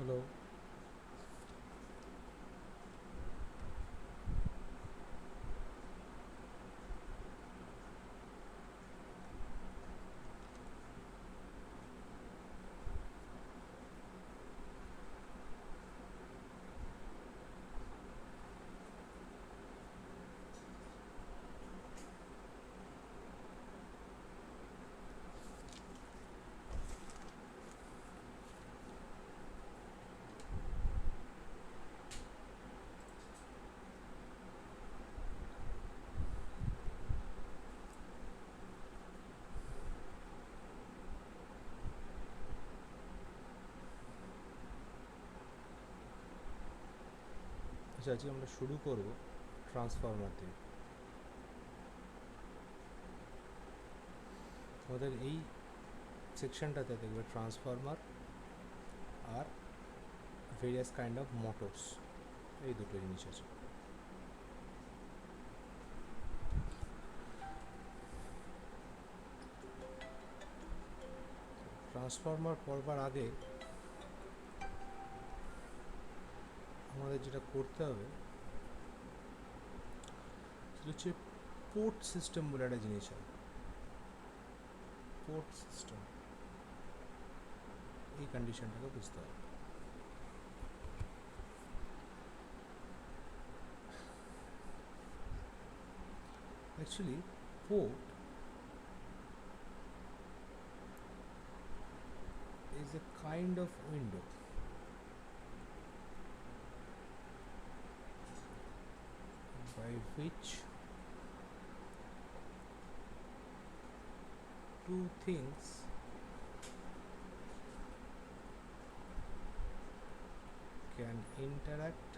Hello. আচ্ছা, আজকে আমরা শুরু করব ট্রান্সফরমার দিয়ে। আমাদের এই সেকশনটাতে দেখবে ট্রান্সফরমার আর ভেরিয়াস কাইন্ড অফ মোটরস, এই দুটো জিনিস আছে। ট্রান্সফরমার পড়বার আগে আমাদের যেটা করতে হবে সেটা হচ্ছে পোর্ট সিস্টেম বলে একটা জিনিস হয়। পোর্ট সিস্টেম, এই কন্ডিশনটাকে বুঝতে হবে। Actually port is a kind of window by which two things can interact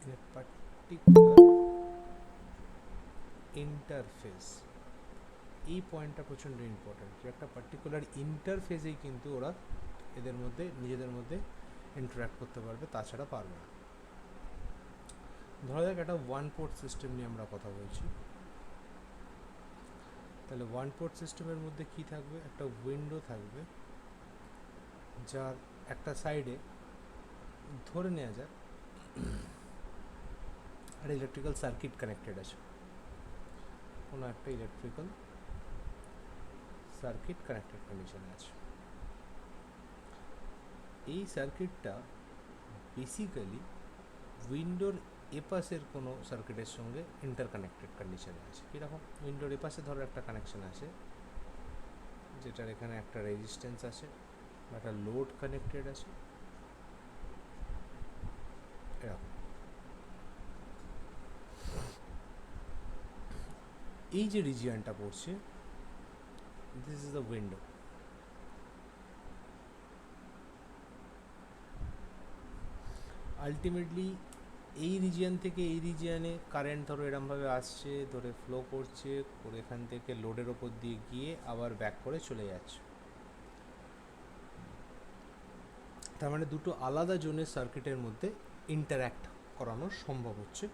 in a particular interface. এই পয়েন্টটা প্রচণ্ড ইম্পর্ট্যান্ট, যে একটা পার্টিকুলার ইন্টারফেসেই কিন্তু ওরা এদের মধ্যে নিজেদের মধ্যে ইন্টারাক্ট করতে পারবে, তাছাড়া পারবে না। ধরা যাক একটা ওয়ান পোর্ট সিস্টেম নিয়ে আমরা কথা বলছি। তাহলে ওয়ান পোর্ট সিস্টেমের মধ্যে কি থাকবে? একটা উইন্ডো থাকবে, যার একটা সাইডে ধরে নেওয়া যাক একটা ইলেকট্রিক্যাল সার্কিট কানেক্টেড আছে, কোনো একটা ইলেকট্রিক্যাল সার্কিট কানেক্টেড কন্ডিশনে আছে। এই সার্কিটটা বেসিক্যালি উইন্ডোর এপাশের কোনো সার্কিটের সঙ্গে ইন্টারকানেক্টেড কন্ডিশনে আছে। কীরকম? উইন্ডোর এপাশে ধরো একটা কানেকশন আছে, যেটার এখানে একটা রেজিস্ট্যান্স আছে বা একটা লোড কানেক্টেড আছে, এরকম। এই যে রিজিয়নটা পড়ছে, this is the window. Ultimately এই রিজিয়ন থেকে এই রিজিয়নে কারেন্ট ধরো এরমভাবে আসছে, ধরে ফ্লো করছে, করে এখান থেকে লোডের ওপর দিয়ে গিয়ে আবার ব্যাক করে চলে যাচ্ছে। তার মানে দুটো আলাদা জোনের সার্কিটের মধ্যে ইন্টারঅ্যাক্ট করানো সম্ভব হচ্ছে,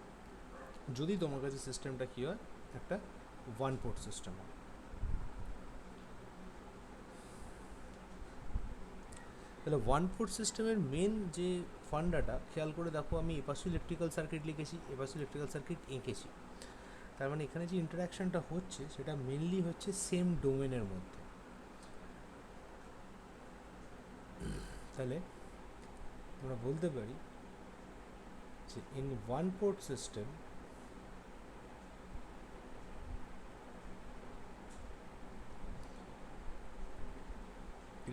যদি তোমার কাছে সিস্টেমটা কী হয়, একটা ওয়ান পোর্ট সিস্টেম হয়। তাহলে ওয়ান পোর্ট সিস্টেমের মেন যে ফান্ডাটা খেয়াল করে দেখো, আমি এপাশে ইলেকট্রিক্যাল সার্কিট লিখেছি, এপাশে ইলেকট্রিক্যাল সার্কিট এঁকেছি। তার মানে এখানে যে ইন্টারাকশানটা হচ্ছে সেটা মেনলি হচ্ছে সেম ডোমেনের মধ্যে। তাহলে আমরা বলতে পারি যে in one port system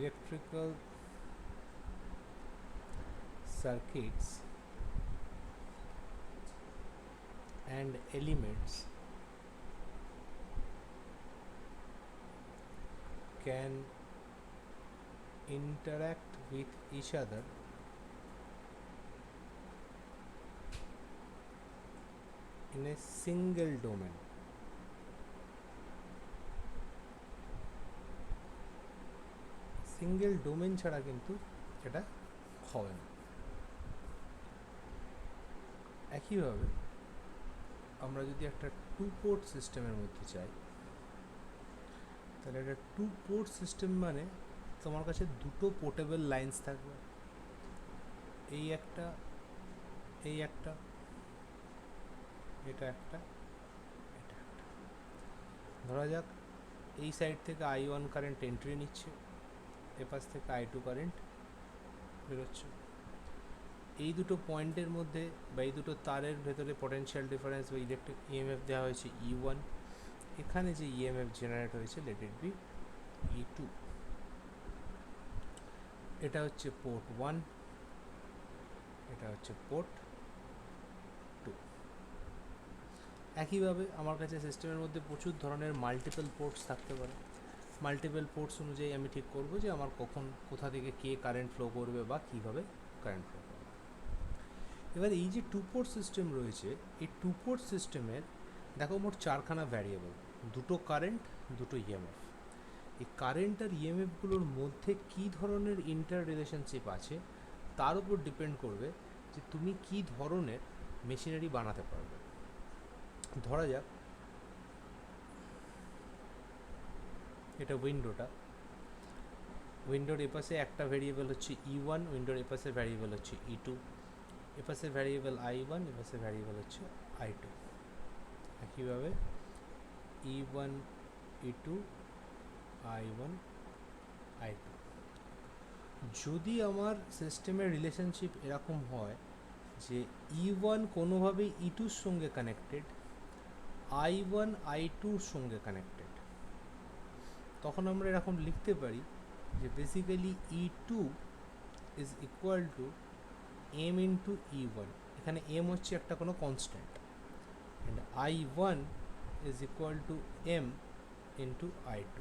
electrical circuits and elements can interact with each other in a single domain. Single domain ছাড়া কিন্তু এটা হবে না। একইভাবে আমরা যদি একটা টু পোর্ট সিস্টেমের মধ্যে চাই, তাহলে এটা 2 পোর্ট সিস্টেম মানে তোমার কাছে দুটো পোর্টেবল লাইন্স থাকবে, এই একটা, এই একটা, এটা একটা, এটা একটা। ধরা যাক এই সাইড থেকে I1 কারেন্ট এন্ট্রি নিচ্ছে, এপাশ থেকে I2 কারেন্ট বেরোচ্ছে। এই দুটো পয়েন্টের মধ্যে বা এই দুটো তারের ভেতরে পটেনশিয়াল ডিফারেন্স বা ইলেকট্রিক ইএমএফ দেওয়া হয়েছে E1। এখানে যে ইএমএফ জেনারেট হয়েছে লেট ইট বি E2। এটা হচ্ছে পোর্ট 1, এটা হচ্ছে পোর্ট 2। একইভাবে আমার কাছে সিস্টেমের মধ্যে প্রচুর ধরনের মাল্টিপল পোর্টস থাকতে পারে। মাল্টিপল পোর্টস অনুযায়ী আমি ঠিক করব যে আমার কখন কোথা থেকে কে কারেন্ট ফ্লো করবে বা কীভাবে কারেন্ট ফ্লো করবে। এবার এই যে 2 পোর্ট সিস্টেম রয়েছে, এই 2 পোর্ট সিস্টেমের দেখো মোট 4খানা ভ্যারিয়েবল, দুটো কারেন্ট, দুটো ইএমএফ। এই কারেন্ট আর ইএমএফগুলোর মধ্যে কী ধরনের ইন্টার রিলেশনশিপ আছে তার উপর ডিপেন্ড করবে যে তুমি কী ধরনের মেশিনারি বানাতে পারবে। ধরা যাক এটা উইন্ডোটা, উইন্ডোর এপাশে একটা ভ্যারিয়েবল হচ্ছে E1, উইন্ডোর এপাশে ভ্যারিয়েবল হচ্ছে E2, এপাশে ভ্যারিয়েবল I1, এপাশে ভ্যারিয়েবল হচ্ছে I2। একইভাবে E1, E2, I1, I2। যদি আমার সিস্টেমের রিলেশনশিপ এরকম হয় যে E1 কোনোভাবেই E2-র সঙ্গে কানেক্টেড, I1 I2-র সঙ্গে কানেক্টেড, তখন আমরা এরকম লিখতে পারি যে basically E2 is equal to M into E1। এখানে M হচ্ছে একটা কোনো constant, and I1 is equal to M into I2।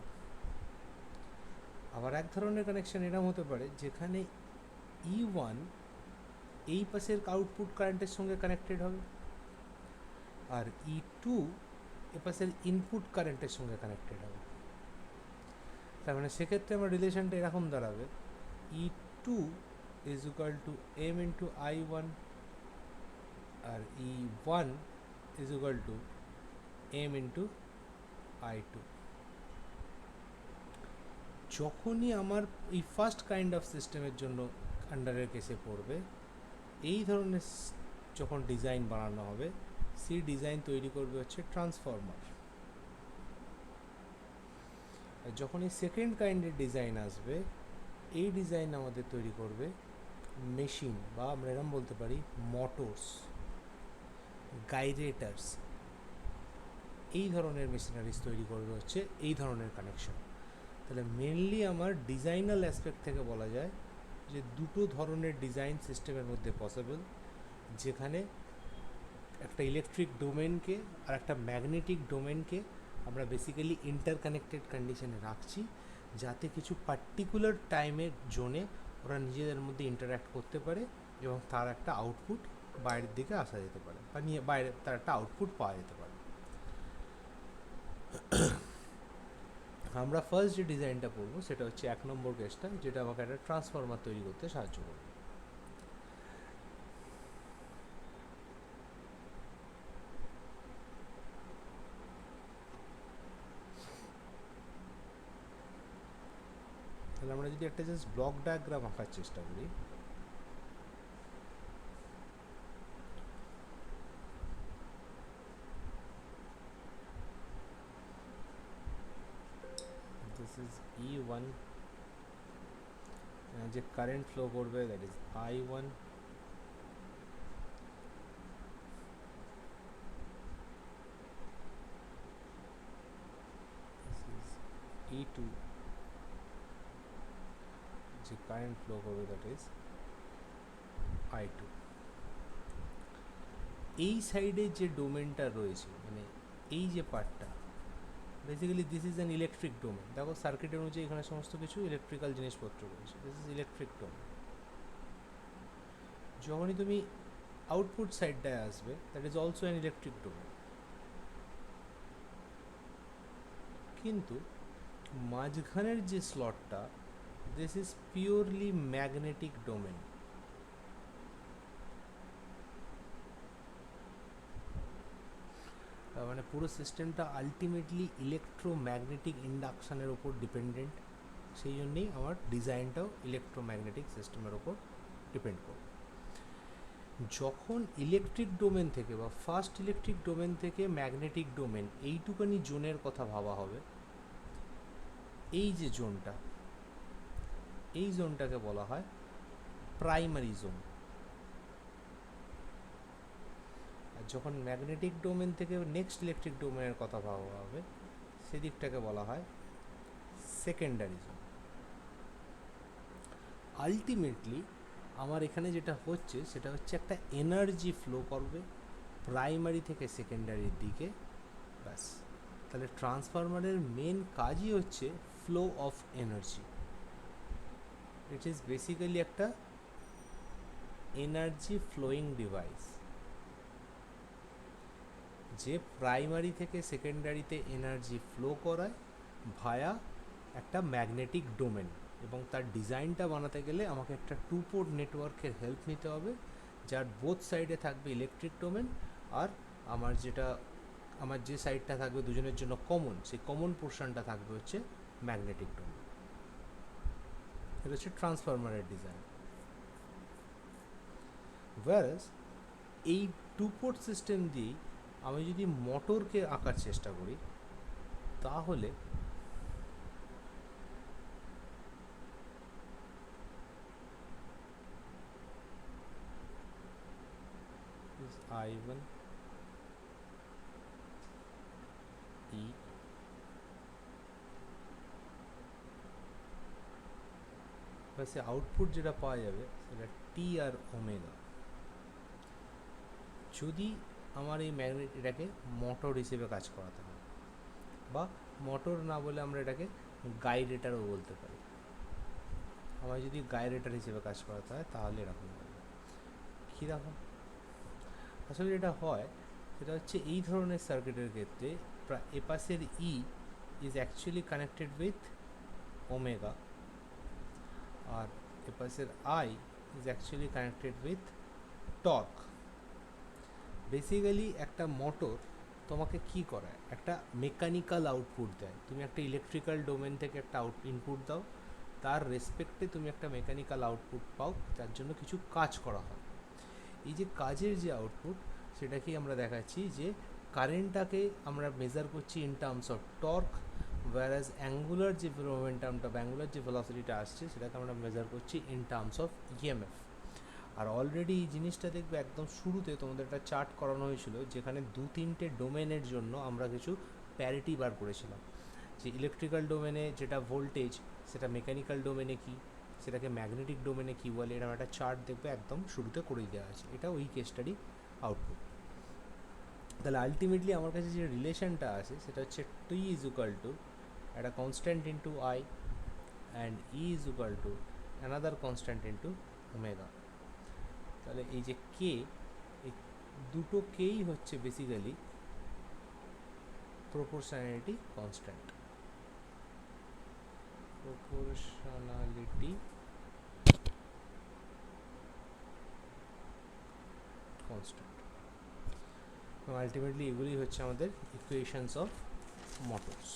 আবার এক ধরনের কানেকশান এরকম হতে পারে যেখানে E1 এই পাশের আউটপুট কারেন্টের সঙ্গে কানেক্টেড হবে, আর E2 এ পাশের ইনপুট কারেন্টের সঙ্গে কানেক্টেড হবে। তার মানে সেক্ষেত্রে আমার রিলেশনটা এরকম দাঁড়াবে E2 is equal to M into I1 আর E1 is equal to M into I2। যখনই আমার এই ফার্স্ট কাইন্ড অফ সিস্টেমের জন্য আন্ডারের কেসে পড়বে, এই ধরনের যখন ডিজাইন বানানো হবে, সেই ডিজাইন তৈরি করবে হচ্ছে ট্রান্সফর্মার। আর যখন এই সেকেন্ড কাইন্ডের ডিজাইন আসবে, এই ডিজাইন আমাদের তৈরি করবে মেশিন, বা আমরা এরকম বলতে পারি মোটরস, গাইরেটার্স। এই ধরনের মেশিনারিজ তৈরি করবে হচ্ছে এই ধরনের কানেকশন। তাহলে মেনলি আমার ডিজাইনাল অ্যাসপেক্ট থেকে বলা যায় যে দুটো ধরনের ডিজাইন সিস্টেমের মধ্যে পসিবল, যেখানে একটা ইলেকট্রিক ডোমেনকে আর একটা ম্যাগনেটিক ডোমেনকে আমরা বেসিক্যালি ইন্টারকানেক্টেড কন্ডিশনে রাখছি, যাতে কিছু পার্টিকুলার টাইমের জোনে ওরা নিজেদের মধ্যে ইন্টারঅ্যাক্ট করতে পারে এবং তার একটা আউটপুট বাইরের দিকে আসা যেতে পারে, বা নিয়ে বাইরে তার একটা আউটপুট পাওয়া যেতে পারে। আমরা ফার্স্ট যে ডিজাইনটা পড়বো সেটা হচ্ছে 1 নম্বর কেসটা, যেটা আমাকে একটা ট্রান্সফর্মার তৈরি করতে সাহায্য করবে। তাহলে আমরা যদি একটা জাস্ট ব্লক ডায়াগ্রাম আঁকার চেষ্টা করি, দিস ইজ E1, যে কারেন্ট ফ্লো করবে দ্যাট ইজ I1, E2, যে কারেন্ট ফ্লো করবে দ্যাট ইজ I2। এই সাইডে যে ডোমেনটা রয়েছে, মানে এই যে পার্টটা, basically this is an electric domain. দেখো সার্কিটের অনুযায়ী এখানে সমস্ত কিছু ইলেকট্রিক্যাল জিনিসপত্র রয়েছে, দিস ইজ ইলেকট্রিক ডোমেন। যখনই তুমি আউটপুট সাইডটায় আসবে, that is also an electric domain. কিন্তু মাঝখানের যে স্লটটা, this is purely magnetic domain. মানে পুরো সিস্টেমটা আলটিমেটলি ইলেকট্রোম্যাগনেটিক ইন্ডাকশানের ওপর ডিপেন্ডেন্ট, সেই জন্যেই আমার ডিজাইনটাও ইলেকট্রোম্যাগনেটিক সিস্টেমের ওপর ডিপেন্ড করবে। যখন ইলেকট্রিক ডোমেন থেকে বা ফার্স্ট ইলেকট্রিক ডোমেন থেকে ম্যাগনেটিক ডোমেন এইটুকানি জোনের কথা ভাবা হবে, এই যে জোনটা, এই জোনটাকে বলা হয় প্রাইমারি জোন। আর যখন ম্যাগনেটিক ডোমেন থেকে নেক্সট ইলেকট্রিক ডোমেনের কথা ভাবা হবে, সেদিকটাকে বলা হয় সেকেন্ডারি জোন। আলটিমেটলি আমার এখানে যেটা হচ্ছে সেটা হচ্ছে একটা এনার্জি ফ্লো করবে প্রাইমারি থেকে সেকেন্ডারির দিকে, ব্যাস। তাহলে ট্রান্সফরমারের মেন কাজই হচ্ছে flow of energy. It is basically একটা এনার্জি ফ্লোয়িং ডিভাইস, যে প্রাইমারি থেকে সেকেন্ডারিতে এনার্জি ফ্লো করায় ভায়া একটা ম্যাগনেটিক ডোমেন। এবং তার ডিজাইনটা বানাতে গেলে আমাকে একটা 2 পোর্ট নেটওয়ার্কের হেল্প নিতে হবে, যার বোথ সাইডে থাকবে ইলেকট্রিক ডোমেন, আর আমার যে সাইডটা থাকবে দুজনের জন্য কমন, সেই কমন পোর্শনটা থাকবে হচ্ছে ম্যাগনেটিক ডোমেন। এটা হচ্ছে ট্রান্সফরমারের ডিজাইন। ওয়ারাস এই 2 পোর্ট সিস্টেম দিয়েই আমি যদি মোটরকে আঁকার চেষ্টা করি, তাহলে I1 E वैसे आउटपुट যেটা পাওয়া যাবে সেটা টি আর ওমেগা। যদি আমার এই ম্যাগনেট এটাকে মোটর হিসেবে কাজ করাতে হয়, বা মোটর না বলে আমরা এটাকে গাইরেটারও বলতে পারি। আমার যদি গাইরেটার হিসেবে কাজ করাতে হয় তাহলে এরকম হবে। কীরকম আসলে এটা হয় সেটা হচ্ছে এই ধরনের সার্কিটের ক্ষেত্রে এপাশের E is actually connected with omega, আর এপাশের I is actually connected with torque. Basically একটা মোটর তোমাকে কি করায়, একটা মেকানিক্যাল আউটপুট দেয়। তুমি একটা ইলেকট্রিক্যাল ডোমেন থেকে একটা ইনপুট দাও, তার রেসপেক্টে তুমি একটা মেকানিক্যাল আউটপুট পাও, তার জন্য কিছু কাজ করা হয়। এই যে কাজের যে আউটপুট, সেটাকেই আমরা দেখাচ্ছি যে কারেন্টটাকে আমরা মেজার করছি in terms of torque, whereas angular যে মোমেন্টামটা বা অ্যাঙ্গুলার যে ভেলোসিটিটা আসছে সেটাকে আমরা মেজার করছি ইন টার্মস অফ ইএমএফ। আর অলরেডি এই জিনিসটা দেখবে একদম শুরুতে তোমাদের একটা চার্ট করানো হয়েছিল, যেখানে 2-3টে ডোমেনের জন্য আমরা কিছু প্যারিটি বার করেছিলাম, যে ইলেকট্রিক্যাল ডোমেনে যেটা ভোল্টেজ সেটা মেকানিক্যাল ডোমেনে কী, সেটাকে ম্যাগনেটিক ডোমেনে কী বলে, এরকম একটা চার্ট দেখবে একদম শুরুতে করেই দেওয়া আছে। এটা ওই কেসটারই আউটপুট। তাহলে আলটিমেটলি আমার কাছে যে রিলেশনটা আছে সেটা হচ্ছে টি ইজ ইকুয়াল টু একটা constant into I and E is equal to another constant into omega. তাহলে এই যে কে, এই দুটো কেই হচ্ছে basically proportionality constant. Proportionality constant. এবং আলটিমেটলি এগুলি হচ্ছে আমাদের ইকুয়েশনস অফ মোটরস।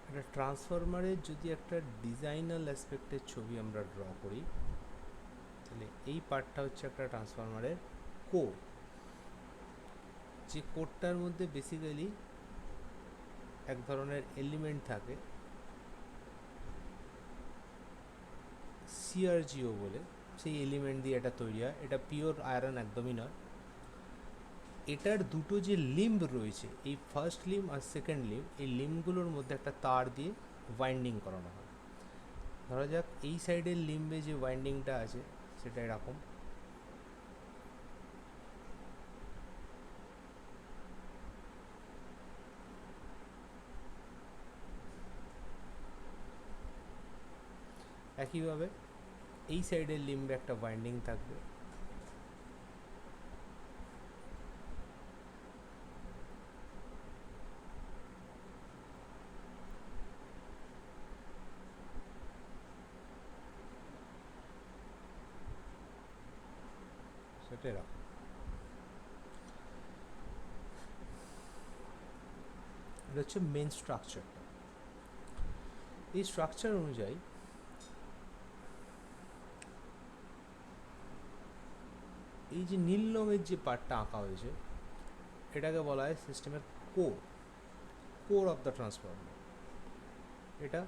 একটা ট্রান্সফরমারের যদি একটা ডিজাইনাল অ্যাসপেক্টের ছবি আমরা ড্র করি, তাহলে এই পার্টটা হচ্ছে একটা ট্রান্সফরমারের কোর। যে কোরটার মধ্যে বেসিক্যালি এক ধরনের এলিমেন্ট থাকে সিআরজিও বলে, সেই এলিমেন্ট দিয়ে এটা তৈরি হয়। এটা পিওর আয়রন একদমই নয়। এটার দুটো যে লিম্ব রয়েছে, এই ফার্স্ট লিম্ব আর সেকেন্ড লিম্ব, এই লিম্বগুলোর মধ্যে একটা তার দিয়ে ওয়াইন্ডিং করানো হয়। ধরা যাক এই সাইডের লিম্বে যে ওয়াইন্ডিংটা আছে সেটা এরকম, একইভাবে এই সাইডের লিম্বে একটা ওয়াইন্ডিং থাকবে। এরকম। এটা হচ্ছে মেন স্ট্রাকচারটা। এই স্ট্রাকচার অনুযায়ী এই যে নীল রঙের যে পার্টটা আঁকা হয়েছে এটাকে বলা হয় সিস্টেমের কোর অফ দ্য ট্রান্সফর্মার। এটা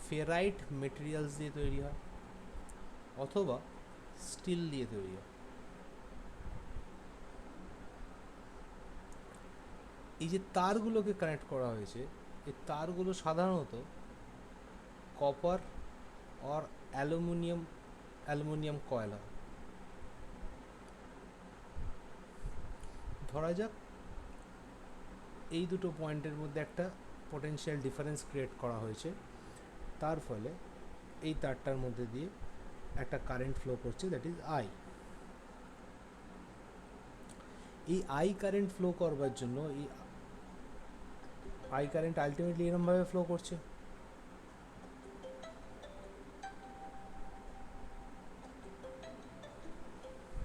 ফেরাইট মেটেরিয়ালস দিয়ে তৈরি হয় অথবা স্টিল দিয়ে তৈরি হয়। এই যে তারগুলোকে কানেক্ট করা হয়েছে এই তারগুলো সাধারণত কপার আর অ্যালুমিনিয়াম কয়েল হয়। ধরা যাক এই দুটো পয়েন্টের মধ্যে একটা পোটেনশিয়াল ডিফারেন্স ক্রিয়েট করা হয়েছে, তার ফলে এই তারটার মধ্যে দিয়ে একটা কারেন্ট ফ্লো করছে, দ্যাট ইজ আই। এই আই কারেন্ট ফ্লো করবার জন্য এই আই কারেন্ট আলটিমেটলি এরমভাবে ফ্লো করছে।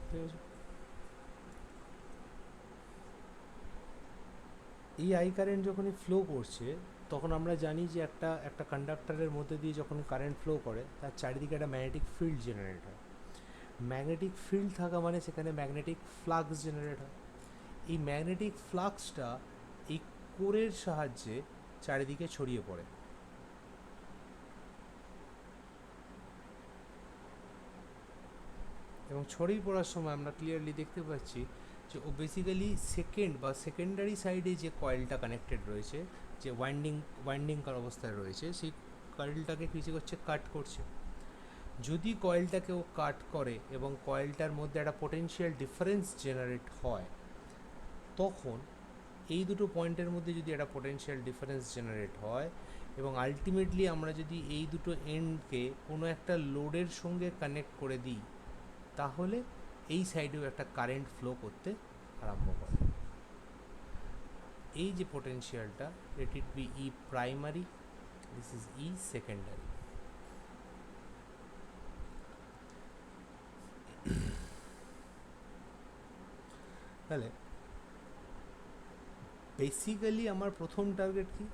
ঠিক আছে, এই আই কারেন্ট যখনই ফ্লো করছে তখন আমরা জানি যে একটা কন্ডাক্টরের মধ্যে দিয়ে যখন কারেন্ট ফ্লো করে তার চারিদিকে একটা ম্যাগনেটিক ফিল্ড জেনারেট হয়। ম্যাগনেটিক ফিল্ড থাকা মানে সেখানে ম্যাগনেটিক ফ্লাক্স জেনারেট হয়। এই ম্যাগনেটিক ফ্লাক্সটা এই কোরের সাহায্যে চারিদিকে ছড়িয়ে পড়ে। এবং ছড়িয়ে পড়ার সময় আমরা ক্লিয়ারলি দেখতে পাচ্ছি যে ও বেসিক্যালি সেকেন্ডারি সাইডে যে কয়েলটা কানেক্টেড রয়েছে, যে ওয়াইন্ডিং অবস্থায় রয়েছে, সেই কয়েলটাকে কিছু করছে, কাট করছে। যদি কয়েলটাকে ও কাট করে এবং কয়েলটার মধ্যে একটা পোটেনশিয়াল ডিফারেন্স জেনারেট হয়, তখন এই দুটো পয়েন্টের মধ্যে যদি একটা পোটেনশিয়াল ডিফারেন্স জেনারেট হয় এবং আলটিমেটলি আমরা যদি এই দুটো এন্ডকে কোনো একটা লোডের সঙ্গে কানেক্ট করে দিই, তাহলে এই সাইডেও একটা কারেন্ট ফ্লো করতে আরম্ভ করে। এই যে পোটেনশিয়ালটা, let it be E primary, this is E secondary. তাহলে বেসিক্যালি আমার প্রথম টার্গেট কি,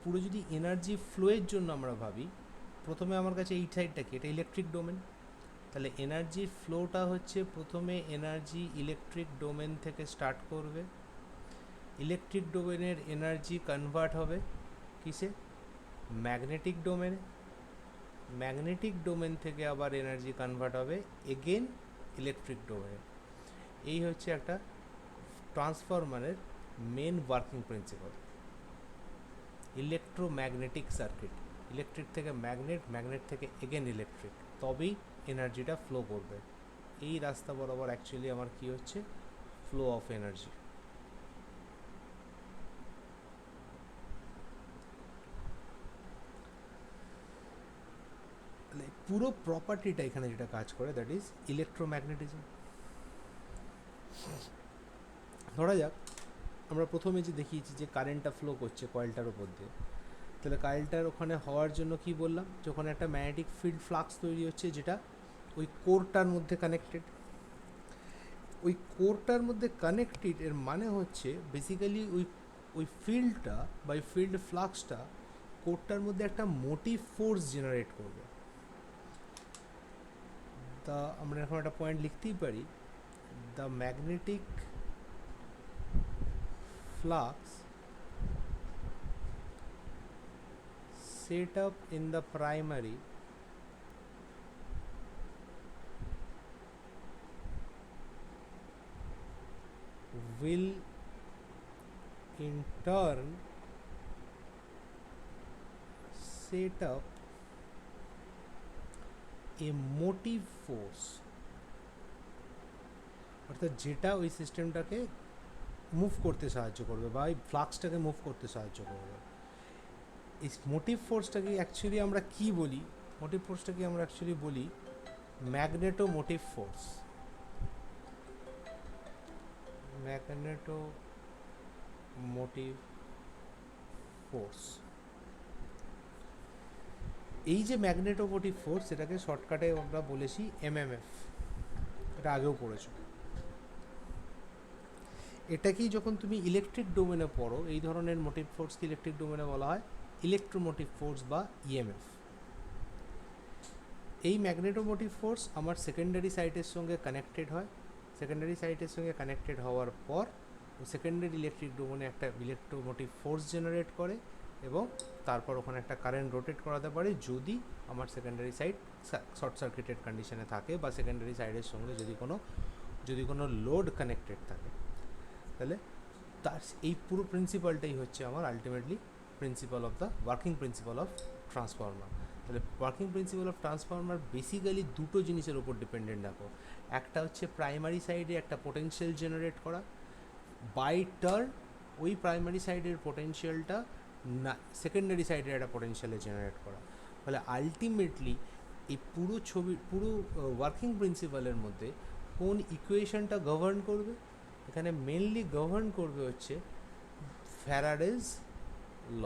পুরো যদি এনার্জি ফ্লোয়ের জন্য আমরা ভাবি, প্রথমে আমার কাছে এই সাইডটা কি, এটা ইলেকট্রিক ডোমেন। তাহলে এনার্জি ফ্লোটা হচ্ছে প্রথমে এনার্জি ইলেকট্রিক ডোমেন থেকে স্টার্ট করবে, ইলেকট্রিক ডোমেনের এনার্জি কনভার্ট হবে কিসে, ম্যাগনেটিক ডোমেনে, ম্যাগনেটিক ডোমেন থেকে আবার এনার্জি কনভার্ট হবে এগেন ইলেকট্রিক ডোমেনে। এই হচ্ছে একটা ট্রান্সফরমারের main working principle. Electromagnetic circuit, electric থেকে ম্যাগনেট, ম্যাগনেট থেকে এগেন ইলেকট্রিক, তবেই এনার্জিটা ফ্লো করবে। এই রাস্তা বরাবর অ্যাকচুয়ালি আমার কি হচ্ছে, ফ্লো অফ এনার্জি। পুরো প্রপার্টিটা এখানে যেটা কাজ করে, দ্যাট ইজ ইলেকট্রোম্যাগনেটিজম। ধরা যাক আমরা প্রথমে যে দেখিয়েছি যে কারেন্টটা ফ্লো করছে কয়েলটার ওপর দিয়ে, তাহলে কয়েলটার ওখানে হওয়ার জন্য কি বললাম, যে ওখানে একটা ম্যাগনেটিক ফিল্ড ফ্লাক্স তৈরি হচ্ছে যেটা ওই কোরটার মধ্যে কানেক্টেড। ওই কোরটার মধ্যে কানেক্টেড এর মানে হচ্ছে বেসিক্যালি ওই ফিল্ডটা বা ওই ফিল্ড ফ্লাক্সটা কোরটার মধ্যে একটা মোটিভ ফোর্স জেনারেট করবে। তা আমরা এখন একটা পয়েন্ট লিখতেই পারি, the magnetic flux set up in the primary will in turn set up a motive force, অর্থাৎ যেটা ওই সিস্টেমটাকে মুভ করতে সাহায্য করবে বা এই ফ্লাক্সটাকে মুভ করতে সাহায্য করবে। এই মোটিভ ফোর্সটাকে অ্যাকচুয়ালি আমরা কি বলি, মোটিভ ফোর্সটাকে আমরা অ্যাকচুয়ালি বলি magneto motive force. Magneto motive force. এই যে ম্যাগনেটোমোটিভ ফোর্স, সেটাকে শর্টকাটে আমরা বলেছি এমএমএফ, এটা আগেও পড়েছো। এটাকেই যখন তুমি ইলেকট্রিক ডোমেনে পড়ো, এই ধরনের মোটিভ ফোর্সকে ইলেকট্রিক ডোমেনে বলা হয় ইলেকট্রোমোটিভ ফোর্স বা ইএমএফ। এই ম্যাগনেটোমোটিভ ফোর্স আমার সেকেন্ডারি সাইটের সঙ্গে কানেক্টেড হয়। সেকেন্ডারি সাইটের সঙ্গে কানেক্টেড হওয়ার পর সেকেন্ডারি ইলেকট্রিক ডোমেনে একটা ইলেকট্রোমোটিভ ফোর্স জেনারেট করে এবং তারপর ওখানে একটা কারেন্ট রোটেট করাতে পারে যদি আমার সেকেন্ডারি সাইড শর্ট সার্কিটেড কন্ডিশনে থাকে বা সেকেন্ডারি সাইডের সঙ্গে যদি কোনো লোড কানেক্টেড থাকে। তাহলে তার এই পুরো প্রিন্সিপালটাই হচ্ছে আমার ultimately principle of the working principle of transformer. তাহলে working principle of transformer basically দুটো জিনিসের উপর ডিপেন্ডেন্ট রাখো। একটা হচ্ছে প্রাইমারি সাইডে একটা পোটেনশিয়াল জেনারেট করা, বাই টার্ন ওই প্রাইমারি সাইডের পোটেনশিয়ালটা না সেকেন্ডারি সাইডের একটা পোটেনশিয়ালে জেনারেট করা। ফলে আলটিমেটলি এই পুরো ওয়ার্কিং প্রিন্সিপালের মধ্যে কোন ইকুয়েশনটা গভর্ন করবে, এখানে মেনলি গভর্ন করবে হচ্ছে ফ্যারাডেজ ল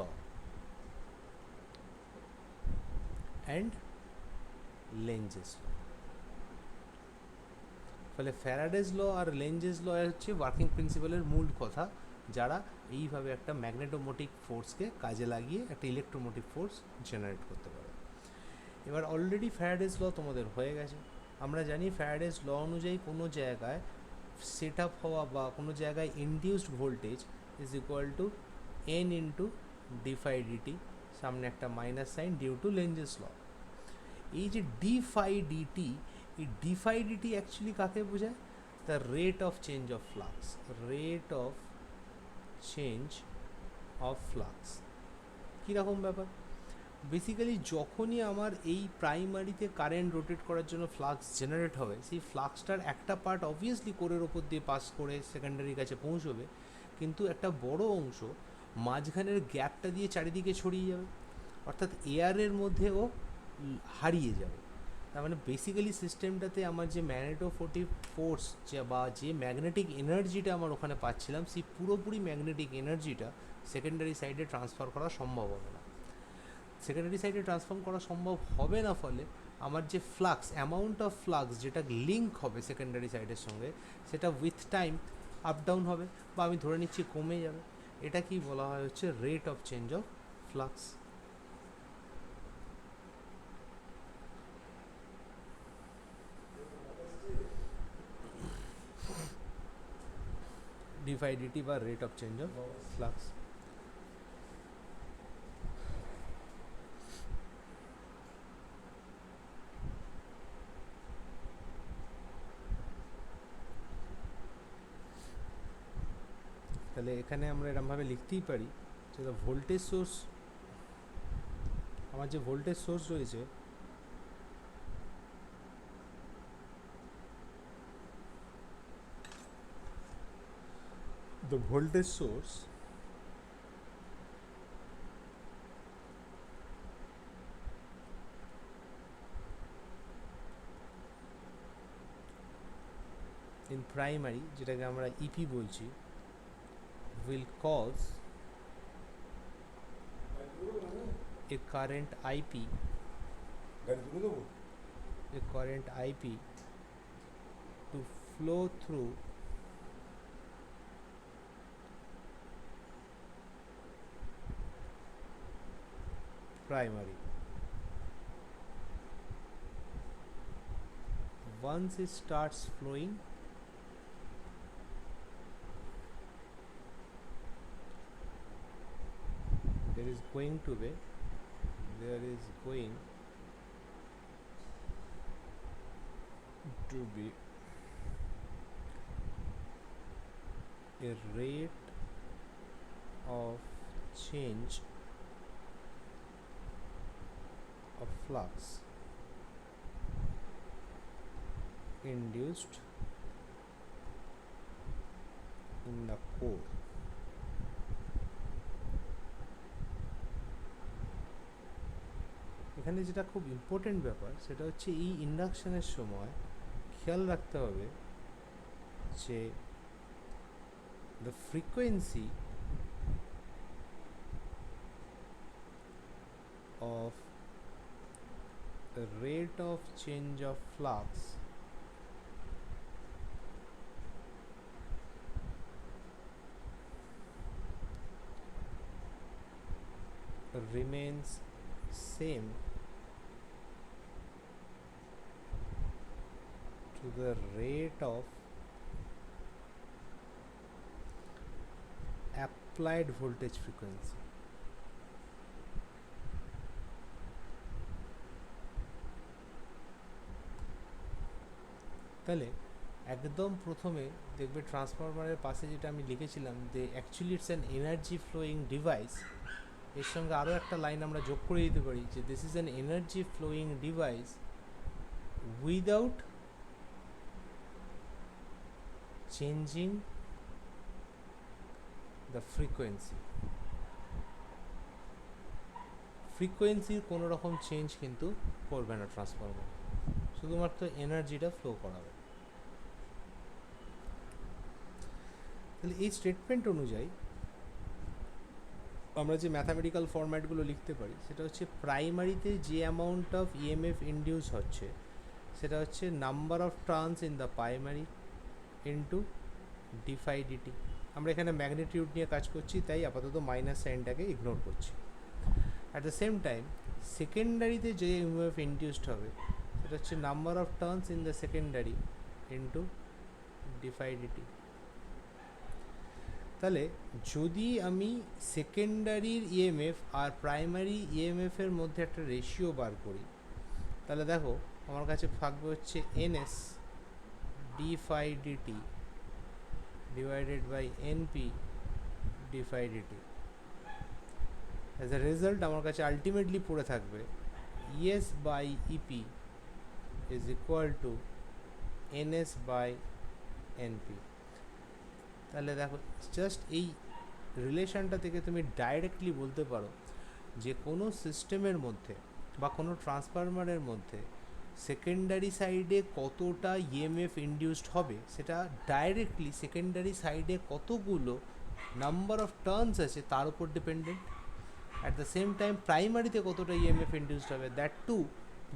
অ্যান্ড লেঞ্জেস ল। ফলে ফ্যারাডেজ ল আর লেঞ্জেস ল হচ্ছে ওয়ার্কিং প্রিন্সিপালের মূল কথা, যারা এইভাবে একটা ম্যাগনেটোমোটিভ ফোর্সকে কাজে লাগিয়ে একটা ইলেকট্রোমোটিভ ফোর্স জেনারেট করতে পারে। এবার অলরেডি ফ্যারাডেজ ল তোমাদের হয়ে গেছে। আমরা জানি ফ্যারাডেজ ল অনুযায়ী কোনো জায়গায় সেট আপ হওয়া বা কোনো জায়গায় induced voltage is equal to N into d phi dt, সামনে একটা minus sign due to Lenz's law. এই যে ডিফাই ডিটি, এই ডিফাই ডিটি অ্যাকচুয়ালি কাকে বোঝায়? The rate of change of flux, rate of change of flux. কীরকম ব্যাপার? Basically যখনই আমার এই প্রাইমারিতে কারেন্ট রোটেট করার জন্য ফ্লাক্স জেনারেট হবে, সেই ফ্লাক্সটার একটা পার্ট অবভিয়াসলি কোরের ওপর দিয়ে পাস করে সেকেন্ডারির কাছে পৌঁছবে, কিন্তু একটা বড় অংশ মাঝখানের গ্যাপটা দিয়ে চারিদিকে ছড়িয়ে যাবে, অর্থাৎ এয়ারের মধ্যেও হারিয়ে যাবে। তার মানে বেসিক্যালি সিস্টেমটাতে আমার যে ম্যাগনেটোমোটিভ ফোর্স বা যে ম্যাগনেটিক এনার্জিটা আমার ওখানে পাচ্ছিলাম, সেই পুরোপুরি ম্যাগনেটিক এনার্জিটা সেকেন্ডারি সাইডে ট্রান্সফার করা সম্ভব হবে না। সেকেন্ডারি সাইডে ট্রান্সফর্ম করা সম্ভব হবে না, ফলে আমার যে ফ্লাক্স, অ্যামাউন্ট অফ ফ্লাক্স যেটা লিঙ্ক হবে সেকেন্ডারি সাইডের সঙ্গে, সেটা উইথ টাইম আপ ডাউন হবে বা আমি ধরে নিচ্ছি কমে যাবে। এটা কি বলা হয় হচ্ছে rate of change of flux. D phi dt বা rate of change of flux. তাহলে এখানে আমরা এরকমভাবে লিখতেই পারি যে ভোল্টেজ সোর্স, আমার যে ভোল্টেজ সোর্স রয়েছে the voltage source in primary, যেটাকে আমরা ইপি বলছি, will cause a current IP, to flow through primary. Once it starts flowing, there is going to be a rate of change of flux induced in the core. এখানে যেটা খুব important ব্যাপার, সেটা হচ্ছে এই ইন্ডাকশনের সময় খেয়াল রাখতে হবে যে the frequency of the rate of change of flux remains same to the rate of applied voltage frequency. তাহলে একদম প্রথমে দেখবে ট্রান্সফরমারের পাশে যেটা আমি লিখেছিলাম যে actually it's an energy flowing device, এর সঙ্গে আরও একটা লাইন আমরা যোগ করে দিতে পারি যে this is an energy flowing device without changing the frequency. ফ্রিকোয়েন্সির কোনো রকম চেঞ্জ কিন্তু করবে না ট্রান্সফরমার, শুধুমাত্র এনার্জিটা ফ্লো করাবে। তাহলে এই স্টেটমেন্ট অনুযায়ী আমরা যে ম্যাথামেটিক্যাল ফরম্যাটগুলো লিখতে পারি সেটা হচ্ছে প্রাইমারিতে যে অ্যামাউন্ট অফ ইএমএফ ইনডিউস হচ্ছে সেটা হচ্ছে number of turns in the primary into d phi dt. আমরা এখানে ম্যাগনিটিউড নিয়ে কাজ করছি তাই আপাতত মাইনাস সাইনটাকে ইগনোর করছি। অ্যাট দ্য সেম টাইম সেকেন্ডারিতে যে ইএমএফ ইনডিউসড হবে সেটা হচ্ছে number of turns in the secondary into d phi dt. তাহলে যদি আমি সেকেন্ডারির ইএমএফ আর প্রাইমারি ইএমএফের মধ্যে একটা রেশিও বার করি তাহলে দেখো আমার কাছে থাকবে হচ্ছে NS d phi dt divided by NP d phi dt. As a result আমার কাছে আলটিমেটলি পড়ে থাকবে ES by EP is equal to NS by NP. তাহলে দেখো জাস্ট এই রিলেশনটা থেকে তুমি ডাইরেক্টলি বলতে পারো যে কোনো সিস্টেমের মধ্যে বা কোনো ট্রান্সফরমারের মধ্যে সেকেন্ডারি সাইডে কতটা ইএমএফ ইনডিউসড হবে সেটা ডাইরেক্টলি সেকেন্ডারি সাইডে কতগুলো নাম্বার অফ টার্নস আছে তার উপর dependent. At the same time প্রাইমারিতে কতটা ইএমএফ ইনডিউসড হবে that too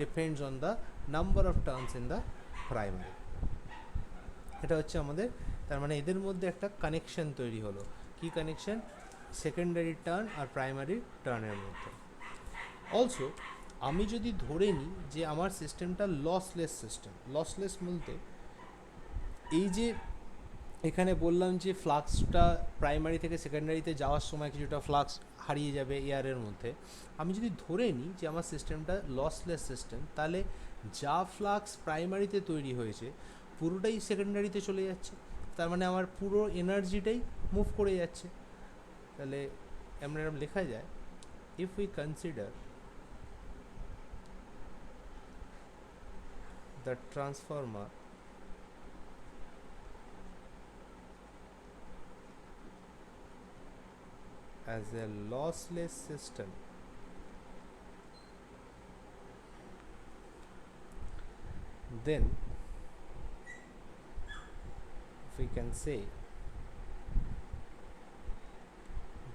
depends on the number of turns in the primary. এটা হচ্ছে আমাদের, তার মানে এদের মধ্যে একটা কানেকশন তৈরি হলো। কি কানেকশন? সেকেন্ডারি টার্ন আর প্রাইমারি টার্নের মধ্যে। অলসো আমি যদি ধরে নিই যে আমার সিস্টেমটা লসলেস সিস্টেম, লসলেস বলতে এই যে এখানে বললাম যে ফ্লাক্সটা প্রাইমারি থেকে সেকেন্ডারিতে যাওয়ার সময় কিছুটা ফ্লাক্স হারিয়ে যাবে এয়ারের মধ্যে, আমি যদি ধরে নিই যে আমার সিস্টেমটা লসলেস সিস্টেম তাহলে যা ফ্লাক্স প্রাইমারিতে তৈরি হয়েছে পুরোটাই সেকেন্ডারিতে চলে যাচ্ছে, তার মানে আমার পুরো এনার্জিটাই মুভ করে যাচ্ছে। তাহলে এমন এরকম লেখা যায় if we consider the transformer as a lossless system, then we can say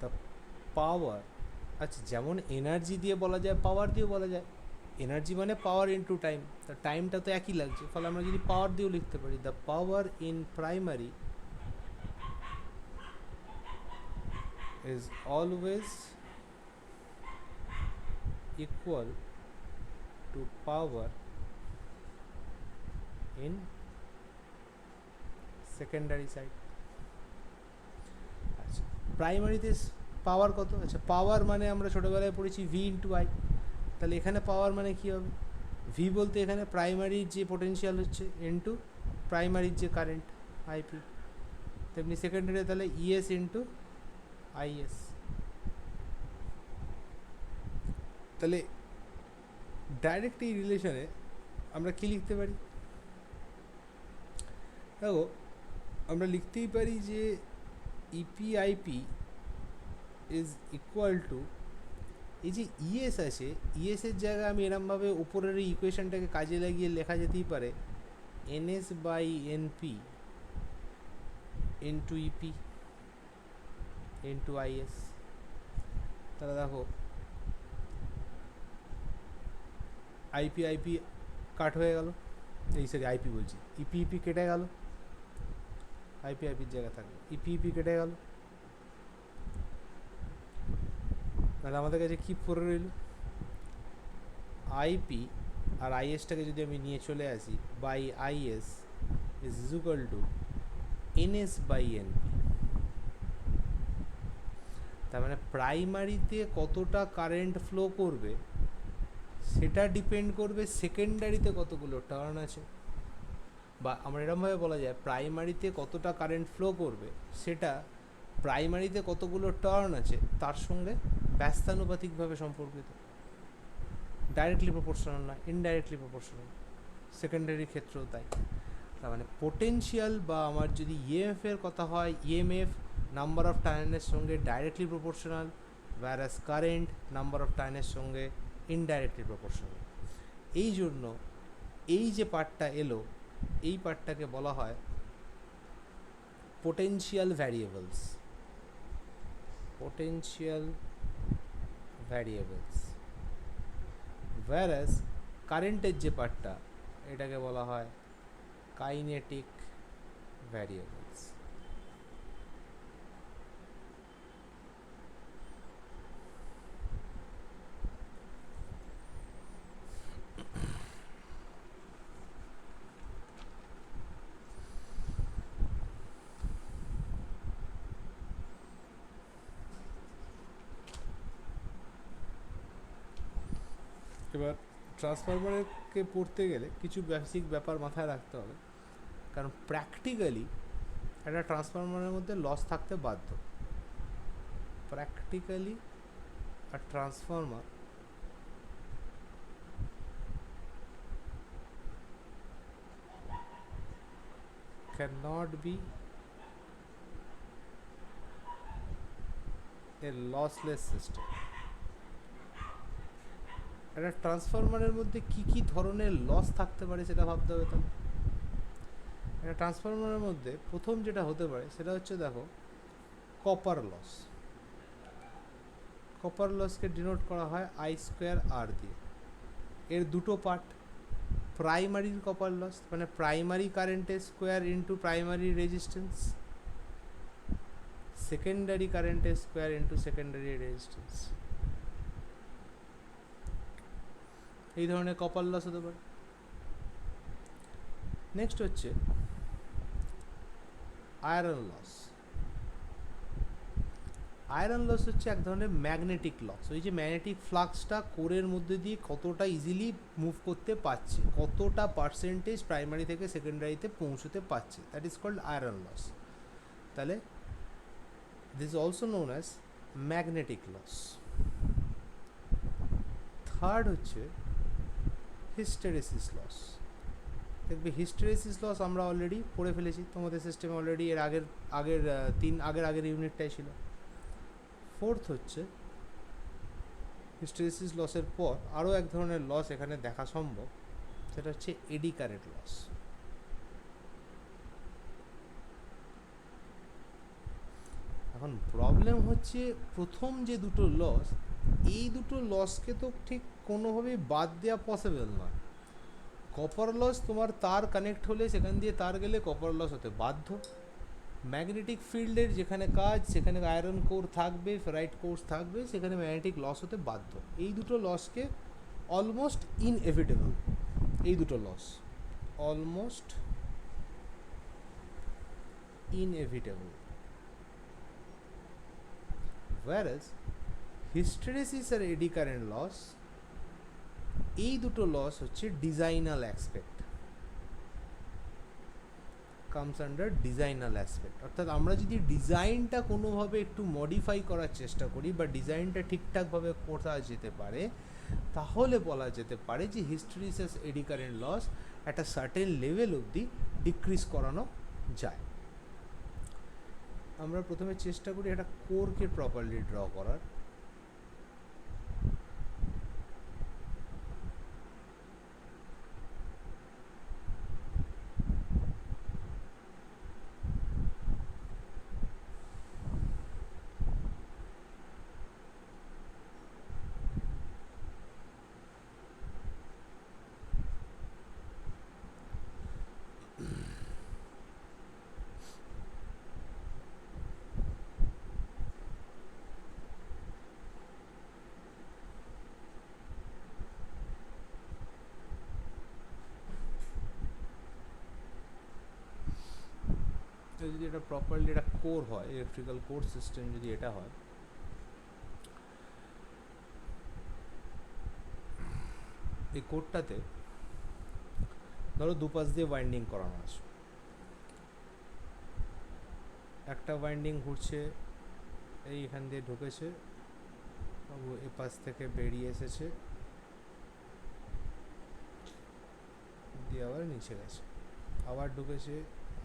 the power, আচ্ছা যেমন এনার্জি দিয়ে বলা যায় পাওয়ার দিয়ে বলা যায়, এনার্জি মানে পাওয়ার ইনটু টাইম, তা টাইমটা তো একই লাগছে, ফলে আমরা যদি পাওয়ার দিয়েও লিখতে পারি the power in primary is always equal to power in secondary side। আচ্ছা প্রাইমারিতে পাওয়ার কত? আচ্ছা পাওয়ার মানে আমরা ছোটোবেলায় পড়েছি ভি ইন্টু আই, তাহলে এখানে পাওয়ার মানে কী হবে? ভি বলতে এখানে প্রাইমারির যে পোটেনশিয়াল হচ্ছে ইন্টু প্রাইমারির যে কারেন্ট আইপি, তেমনি সেকেন্ডারি তাহলে ইএস ইন্টু আইএস। তাহলে ডাইরেক্ট এই রিলেশনে আমরা কি লিখতে পারি? দেখো আমরা লিখতেই পারি যে ইপিআইপি ইজ ইকুয়াল টু, এই যে ইএস আছে ইএসের জায়গায় আমি এরমভাবে উপরের এই ইকুয়েশনটাকে কাজে লাগিয়ে লেখা যেতেই পারে NS by NP into EP into IS. তাহলে দেখো আইপি আইপি কাট হয়ে গেল, এই সরি আইপি বলছি, ইপি ইপি কেটে গেল, আইপি আইপির জায়গা থাকবে, ইপি ইপি কেটে গেল, তাহলে আমাদের কাছে কী পড়ে রইল, আইপি আর আইএসটাকে যদি আমি নিয়ে চলে আসি, by IS is equal to NS by NP. তার মানে প্রাইমারিতে কতটা কারেন্ট ফ্লো করবে সেটা ডিপেন্ড করবে সেকেন্ডারিতে কতগুলো টার্ন আছে, বা আমরা এরকমভাবে বলা যায় প্রাইমারিতে কতটা কারেন্ট ফ্লো করবে সেটা প্রাইমারিতে কতগুলো টার্ন আছে তার সঙ্গে ব্যস্তানুপাতিকভাবে সম্পর্কিত, ডাইরেক্টলি প্রপোর্শনাল না, ইনডাইরেক্টলি প্রপোর্শনাল। সেকেন্ডারি ক্ষেত্রেও তাই। তার মানে পোটেনশিয়াল বা আমার যদি ইএমএফ এর কথা হয়, ইএমএফ নাম্বার অফ টার্নের সঙ্গে directly proportional, whereas current number of টার্নের সঙ্গে ইনডাইরেক্টলি প্রপোর্শনাল। এই জন্য এই যে পার্টটা এলো, এই পার্টটাকে বলা হয় potential variables, potential variables. whereas কারেন্টের যে পার্টটা এটাকে বলা হয় কাইনেটিক ভ্যারিয়েবলস। এবার ট্রান্সফরমারকে পড়তে গেলে কিছু বেসিক ব্যাপার মাথায় রাখতে হবে, কারণ প্র্যাকটিক্যালি একটা ট্রান্সফরমারের মধ্যে লস থাকতে বাধ্য। Practically a transformer cannot be a lossless system. একটা ট্রান্সফরমারের মধ্যে কী কী ধরনের লস থাকতে পারে সেটা ভাবতে হবে। তাহলে একটা ট্রান্সফরমারের মধ্যে প্রথম যেটা হতে পারে সেটা হচ্ছে, দেখো, কপার লস। কপার লসকে ডিনোট করা হয় I²R দিয়ে। এর দুটো পার্ট, প্রাইমারির কপার লস মানে প্রাইমারি কারেন্টের square into primary resistance, secondary কারেন্টের স্কোয়ার ইন্টু সেকেন্ডারি রেজিস্ট্যান্স। এই ধরনের কপার লস হতে পারে। নেক্সট হচ্ছে আয়রন লস। আয়রন লস হচ্ছে এক ধরনের ম্যাগনেটিক লস। ওই যে ম্যাগনেটিক ফ্লাক্সটা কোরের মধ্যে দিয়ে কতটা ইজিলি মুভ করতে পারছে, কতটা পার্সেন্টেজ প্রাইমারি থেকে সেকেন্ডারিতে পৌঁছতে পারছে, that is called iron loss. তাহলে this also known as magnetic loss. Third হচ্ছে হিস্টেরেসিস লস। দেখবে হিস্টেরেসিস লস আমরা অলরেডি পড়ে ফেলেছি, তোমাদের সিস্টেমে অলরেডি এর আগের ইউনিটটাই ছিল। ফোর্থ হচ্ছে হিস্টেরেসিস লসের পর আরও এক ধরনের লস এখানে দেখা সম্ভব, সেটা হচ্ছে এডি কারেন্ট লস। এখন প্রবলেম হচ্ছে প্রথম যে দুটো লস, এই দুটো লসকে তো ঠিক কোনোভাবেই বাদ দেওয়া পসিবল নয়। কপার লস তোমার তার কানেক্ট হলে সেখান দিয়ে তার গেলে কপার লস হতে বাধ্য। ম্যাগনেটিক ফিল্ডের যেখানে কাজ সেখানে আয়রন কোর থাকবে, ফেরাইট কোর্স থাকবে, সেখানে ম্যাগনেটিক লস হতে বাধ্য। এই দুটো লসকে অলমোস্ট ইনএভিটেবল, এই দুটো loss almost inevitable. whereas hysteresis আর এডি কারেন্ট লস, এই দুটো লস হচ্ছে designal aspect, comes under designal aspect. অর্থাৎ আমরা যদি ডিজাইনটা কোনোভাবে একটু মডিফাই করার চেষ্টা করি বা ডিজাইনটা ঠিকঠাকভাবে করা যেতে পারে, তাহলে বলা যেতে পারে যে হিস্টেরেসিস এডি কারেন্ট লস একটা সার্টেন লেভেল অবধি ডিক্রিজ করানো যায়। আমরা প্রথমে চেষ্টা করি একটা কোরকে প্রপারলি ড্র করার। যদি এটা প্রপারলি এটা কোর হয়, ইলেকট্রিক্যাল কোর সিস্টেম যদি এটা হয়, এই কোরটাতে ধরো দুপাশ দিয়ে ওয়াইন্ডিং করানো আছে, একটা ওয়াইন্ডিং ঘুরছে এইখান দিয়ে ঢুকেছে, এ পাশ থেকে বেরিয়ে এসেছে, দিয়ে আবার নিচে গেছে, আবার ঢুকেছে,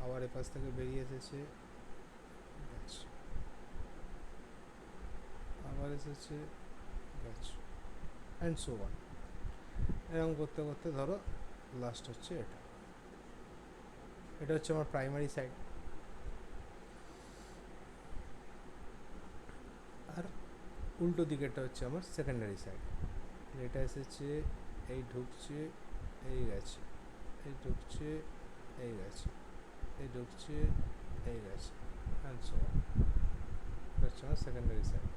আবার এ পাশ থেকে বেরিয়ে এসেছে, আবার এসেছে, গেছে, অ্যান্ড সো অন। এরকম করতে করতে ধরো লাস্ট হচ্ছে এটা, এটা হচ্ছে আমার প্রাইমারি সাইড। আর উল্টো দিকেরটা হচ্ছে আমার সেকেন্ডারি সাইড। এটা এসেছে, এই ঢুকছে, এই গেছে, এই ঢুকছে, এই গেছে, এই ঢুকছে, এই গেছে, অ্যান্ড সো অন। এটা হচ্ছে আমার secondary side.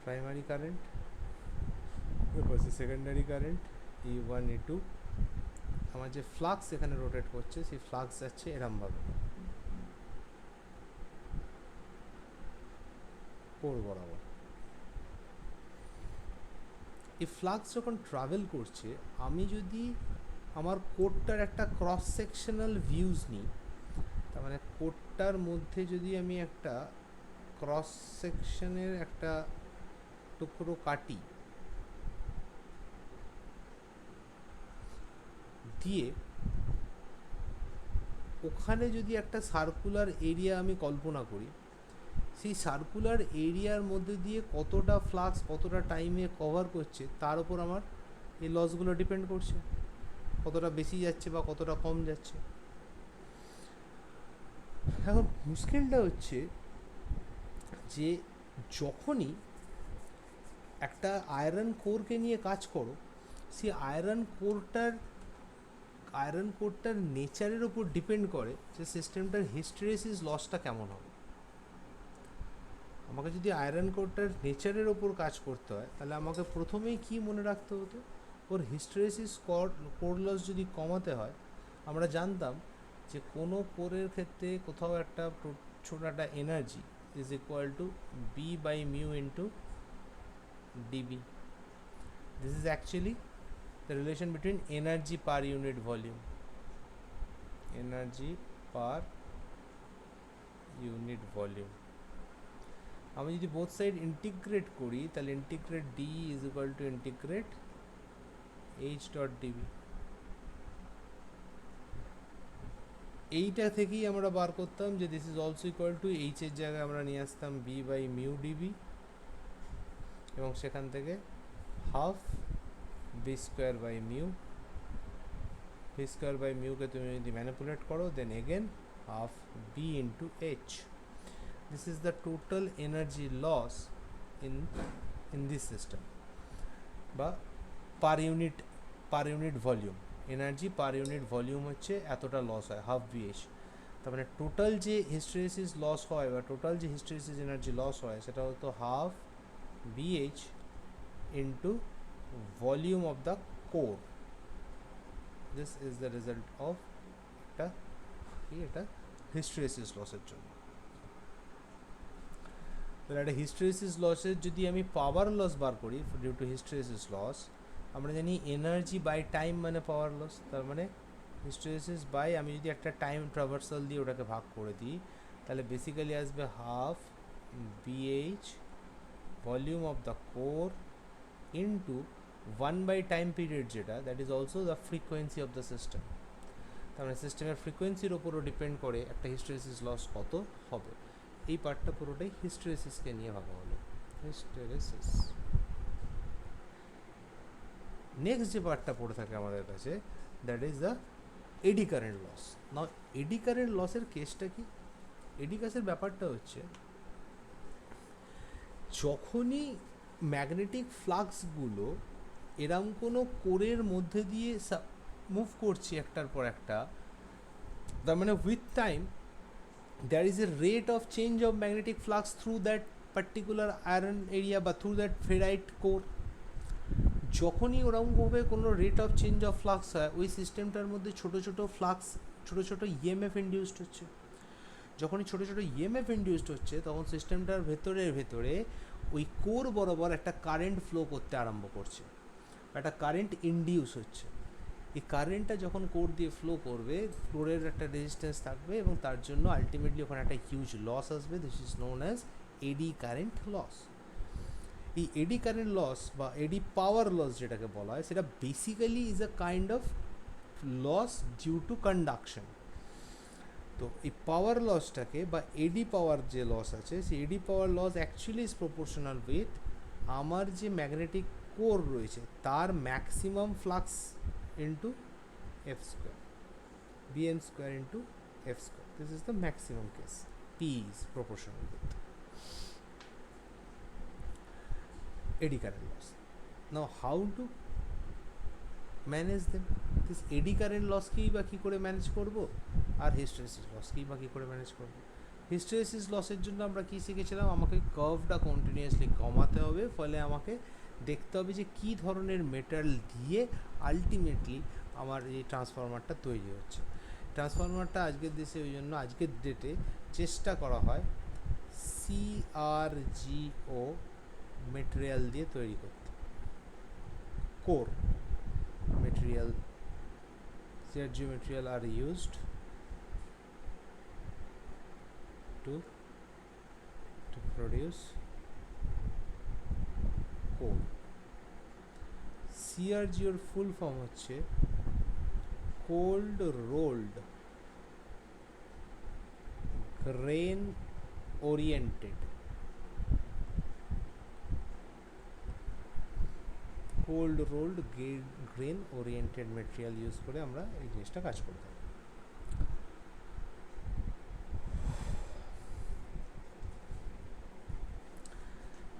Primary current, secondary current, E1 E2। আমার যে ফ্লাক্স এখানে রোটেট করছে সেই ফ্লাক্স যাচ্ছে এরমভাবে কোর বরাবর। এই ফ্লাক্স যখন ট্রাভেল করছে, আমি যদি আমার কোরটার একটা ক্রস সেকশনাল ভিউজ নিই, তার মানে কোরটার মধ্যে যদি আমি একটা ক্রস সেকশনের একটা টুকরো কাটি, দিয়ে ওখানে যদি একটা সার্কুলার এরিয়া আমি কল্পনা করি, সেই সার্কুলার এরিয়ার মধ্যে দিয়ে কতটা ফ্লাক্স কতটা টাইমে কভার করছে তার উপর আমার এই লসগুলো ডিপেন্ড করছে, কতটা বেশি যাচ্ছে বা কতটা কম যাচ্ছে। এখন মুশকিলটা হচ্ছে যে যখনই একটা আয়রন কোরকে নিয়ে কাজ করো, সেই আয়রন কোরটার নেচারের ওপর ডিপেন্ড করে যে সিস্টেমটার হিস্টেরেসিস লসটা কেমন হবে। আমাকে যদি আয়রন কোরটার নেচারের ওপর কাজ করতে হয়, তাহলে আমাকে প্রথমেই কি মনে রাখতে হতো, ওর হিস্টেরেসিস কোর লস যদি কমাতে হয়, আমরা জানতাম যে কোনো কোরের ক্ষেত্রে কোথাও একটা ছোটো একটা energy is equal two B/μ into dB. This is actually the relation between energy per unit volume. Energy per unit volume. আমি যদি বোথ সাইড ইন্টিগ্রেট করি, তাহলে integrate D is equal to integrate H dot dB। এইটা থেকেই আমরা বার করতাম যে this is also equal to H এর জায়গায় আমরা নিয়ে আসতাম B/μ dB, এবং সেখান থেকে হাফ B²/μ। B²/μ কে তুমি যদি ম্যানিপুলেট করো, then again half B into H। This is the total energy loss in this system, বা per unit volume energy per unit volume হচ্ছে এতটা লস হয়, হাফ BH। তার মানে টোটাল যে হিস্টেরেসিস লস হয় বা টোটাল যে হিস্টেরেসিস এনার্জি লস হয় সেটা হতো half BH into volume of the core. This is the result of এটা হিস্টেরেসিস লসের জন্য। তাহলে একটা হিস্টেরেসিস লসের যদি আমি পাওয়ার লস বার করি ডিউ টু হিস্টেরেসিস লস, আমরা জানি এনার্জি বাই টাইম মানে পাওয়ার লস। তার মানে হিস্টেরেসিস বাই আমি যদি একটা টাইম ট্রাভার্সাল দিয়ে ওটাকে ভাগ করে দিই, তাহলে বেসিক্যালি আসবে half BH volume of the core into 1/time period, যেটা that is also the frequency of the system. তার মানে সিস্টেমের ফ্রিকোয়েন্সির ওপরও ডিপেন্ড করে একটা হিস্টেরেসিস লস কত হবে। এই পার্টটা পুরোটাই হিস্টেরেসিসকে নিয়ে ভাবা হলো, হিস্টেরেসিস। নেক্সট যে পার্টটা পড়ে থাকে আমাদের কাছে, that is the eddy current loss. Now eddy current লসের কেসটা কি? এডি কারেন্টের ব্যাপারটা হচ্ছে যখনই ম্যাগনেটিক ফ্লাক্সগুলো এরম কোনো কোরের মধ্যে দিয়ে মুভ করছে একটার পর একটা, তার মানে with time there is a rate of change of magnetic flux through that particular iron area বা through that ferrite core। যখনই ওরকমভাবে কোনো rate of change of flux হয়, ওই সিস্টেমটার মধ্যে ছোটো ছোটো ফ্লাক্স ছোটো ছোটো ইএমএফ ইনডিউসড হচ্ছে। যখনই ছোটো ছোটো ইএমএফ ইনডিউসড হচ্ছে তখন সিস্টেমটার ভেতরে ওই কোর বরাবর একটা কারেন্ট ফ্লো করতে আরম্ভ করছে, একটা কারেন্ট ইনডিউস হচ্ছে। এই কারেন্টটা যখন কোর দিয়ে ফ্লো করবে, ফ্লোরের একটা রেজিস্ট্যান্স থাকবে এবং তার জন্য আলটিমেটলি ওখানে একটা হিউজ লস আসবে। This is known as eddy current loss. এই এডি কারেন্ট লস বা এডি পাওয়ার লস যেটাকে বলা হয়, সেটা basically is a kind of loss due to conduction. তো এই পাওয়ার লসটাকে বা এডি পাওয়ার যে লস আছে, সেই eddy power loss actually is proportional with আমার যে ম্যাগনেটিক কোর রয়েছে তার maximum flux into F square, bn square into f square. This is the maximum case. P is proportional with eddy current loss. Now how to manage them? This eddy current loss কি বা কী করে manage করব, আর hysteresis loss কি বা কী করে manage করব? Hysteresis লসের জন্য আমরা কী শিখেছিলাম, আমাকে কার্ভটা কন্টিনিউয়াসলি কমাতে হবে, ফলে আমাকে দেখতে হবে যে কী ধরনের মেটাল দিয়ে আলটিমেটলি আমার এই ট্রান্সফরমারটা তৈরি হচ্ছে। ট্রান্সফরমারটা আজকের দেশে ওই জন্য আজকের ডেটে চেষ্টা করা হয় CRGO মেটেরিয়াল দিয়ে তৈরি করতে। Core material, CRGO material are used to produce core. CRGOর ফুল ফর্ম হচ্ছে cold rolled grain oriented, cold rolled grain oriented material use করে আমরা এই জিনিসটা কাজ করতে পারি।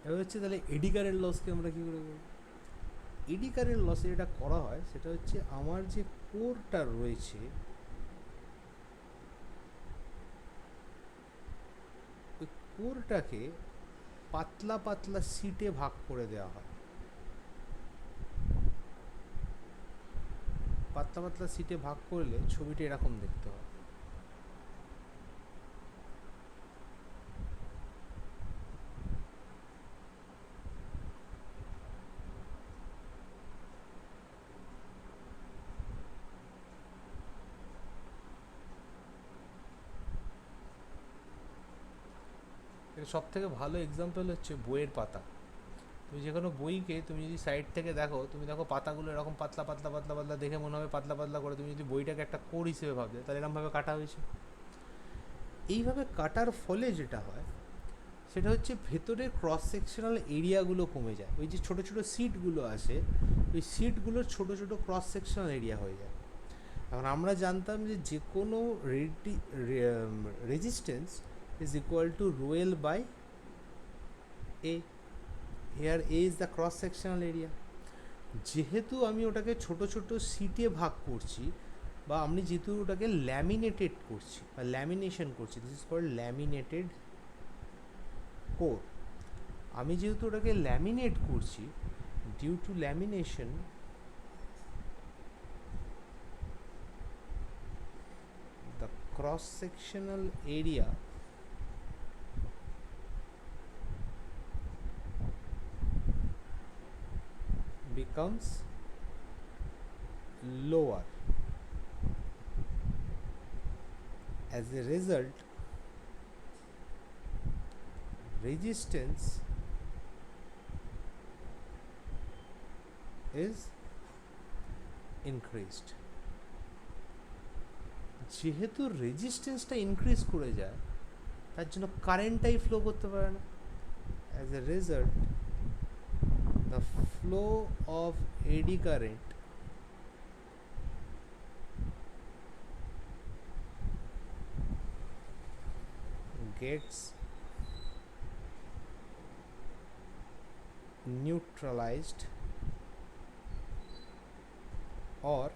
এবার হচ্ছে তাহলে এডি কারেন্ট লসকে আমরা কী করে করব? এডি কারেন্ট লসে যেটা করা হয় সেটা হচ্ছে আমার যে কোরটা রয়েছে, ওই কোরটাকে পাতলা পাতলা সিটে ভাগ করে দেওয়া হয়। পাতলা পাতলা সিটে ভাগ করলে ছবিটা এরকম দেখতে হয়। সব থেকে ভালো এক্সাম্পল হচ্ছে বইয়ের পাতা। তুমি যে কোনো বইকে তুমি যদি সাইড থেকে দেখো, তুমি দেখো পাতাগুলো এরকম পাতলা পাতলা পাতলা পাতলা দেখে মনে হবে পাতলা পাতলা করে। তুমি যদি বইটাকে একটা কোর হিসেবে ভাবতে, তাহলে এরকমভাবে কাটা হয়েছে। এইভাবে কাটার ফলে যেটা হয় সেটা হচ্ছে ভেতরের ক্রস সেকশনাল এরিয়াগুলো কমে যায়। ওই যে ছোটো ছোটো সিটগুলো আছে, ওই সিটগুলোর ছোটো ছোটো ক্রস সেকশনাল এরিয়া হয়ে যায়। এখন আমরা জানতাম যে কোনো resistance is equal to rho L by A. Here A is the cross sectional area. যেহেতু আমি ওটাকে ছোট ছোট সিটে ভাগ করছি, বা আমি যেহেতু ওটাকে ল্যামিনেটেড করছি বা ল্যামিনেশন করছি, this is called laminated core. আমি যেহেতু ওটাকে ল্যামিনেট করছি, due to lamination the cross sectional area becomes lower. As a result, resistance is increased. যেহেতু রেজিস্ট্যান্সটা ইনক্রিজ করে যায়, তার জন্য কারেন্টটাই ফ্লো করতে পারে না। As a result, the flow of eddy current gets neutralized or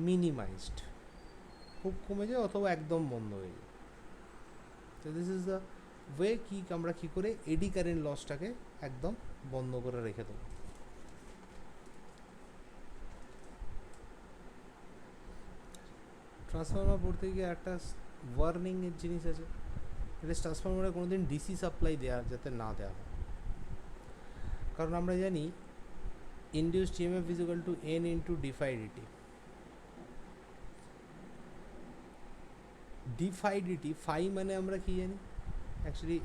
minimized, খুব কমে যায় অথবা একদম বন্ধ হয়ে যায়। তো দিস ইজ দ্য ওয়ে কি আমরা কী করে এডি কারেন্ট লসটাকে একদম বন্ধ করে রেখে দেবো। ট্রান্সফর্মার পড়তে গিয়ে একটা ওয়ার্নিংয়ের জিনিস আছে, এটা ট্রান্সফর্মারে কোনো দিন ডিসি সাপ্লাই দেওয়া যাতে না দেওয়া হয়। কারণ আমরা জানি induced EMF is equal to N into d phi dt. D phi dt, phi মানে আমরা কি জানি, actually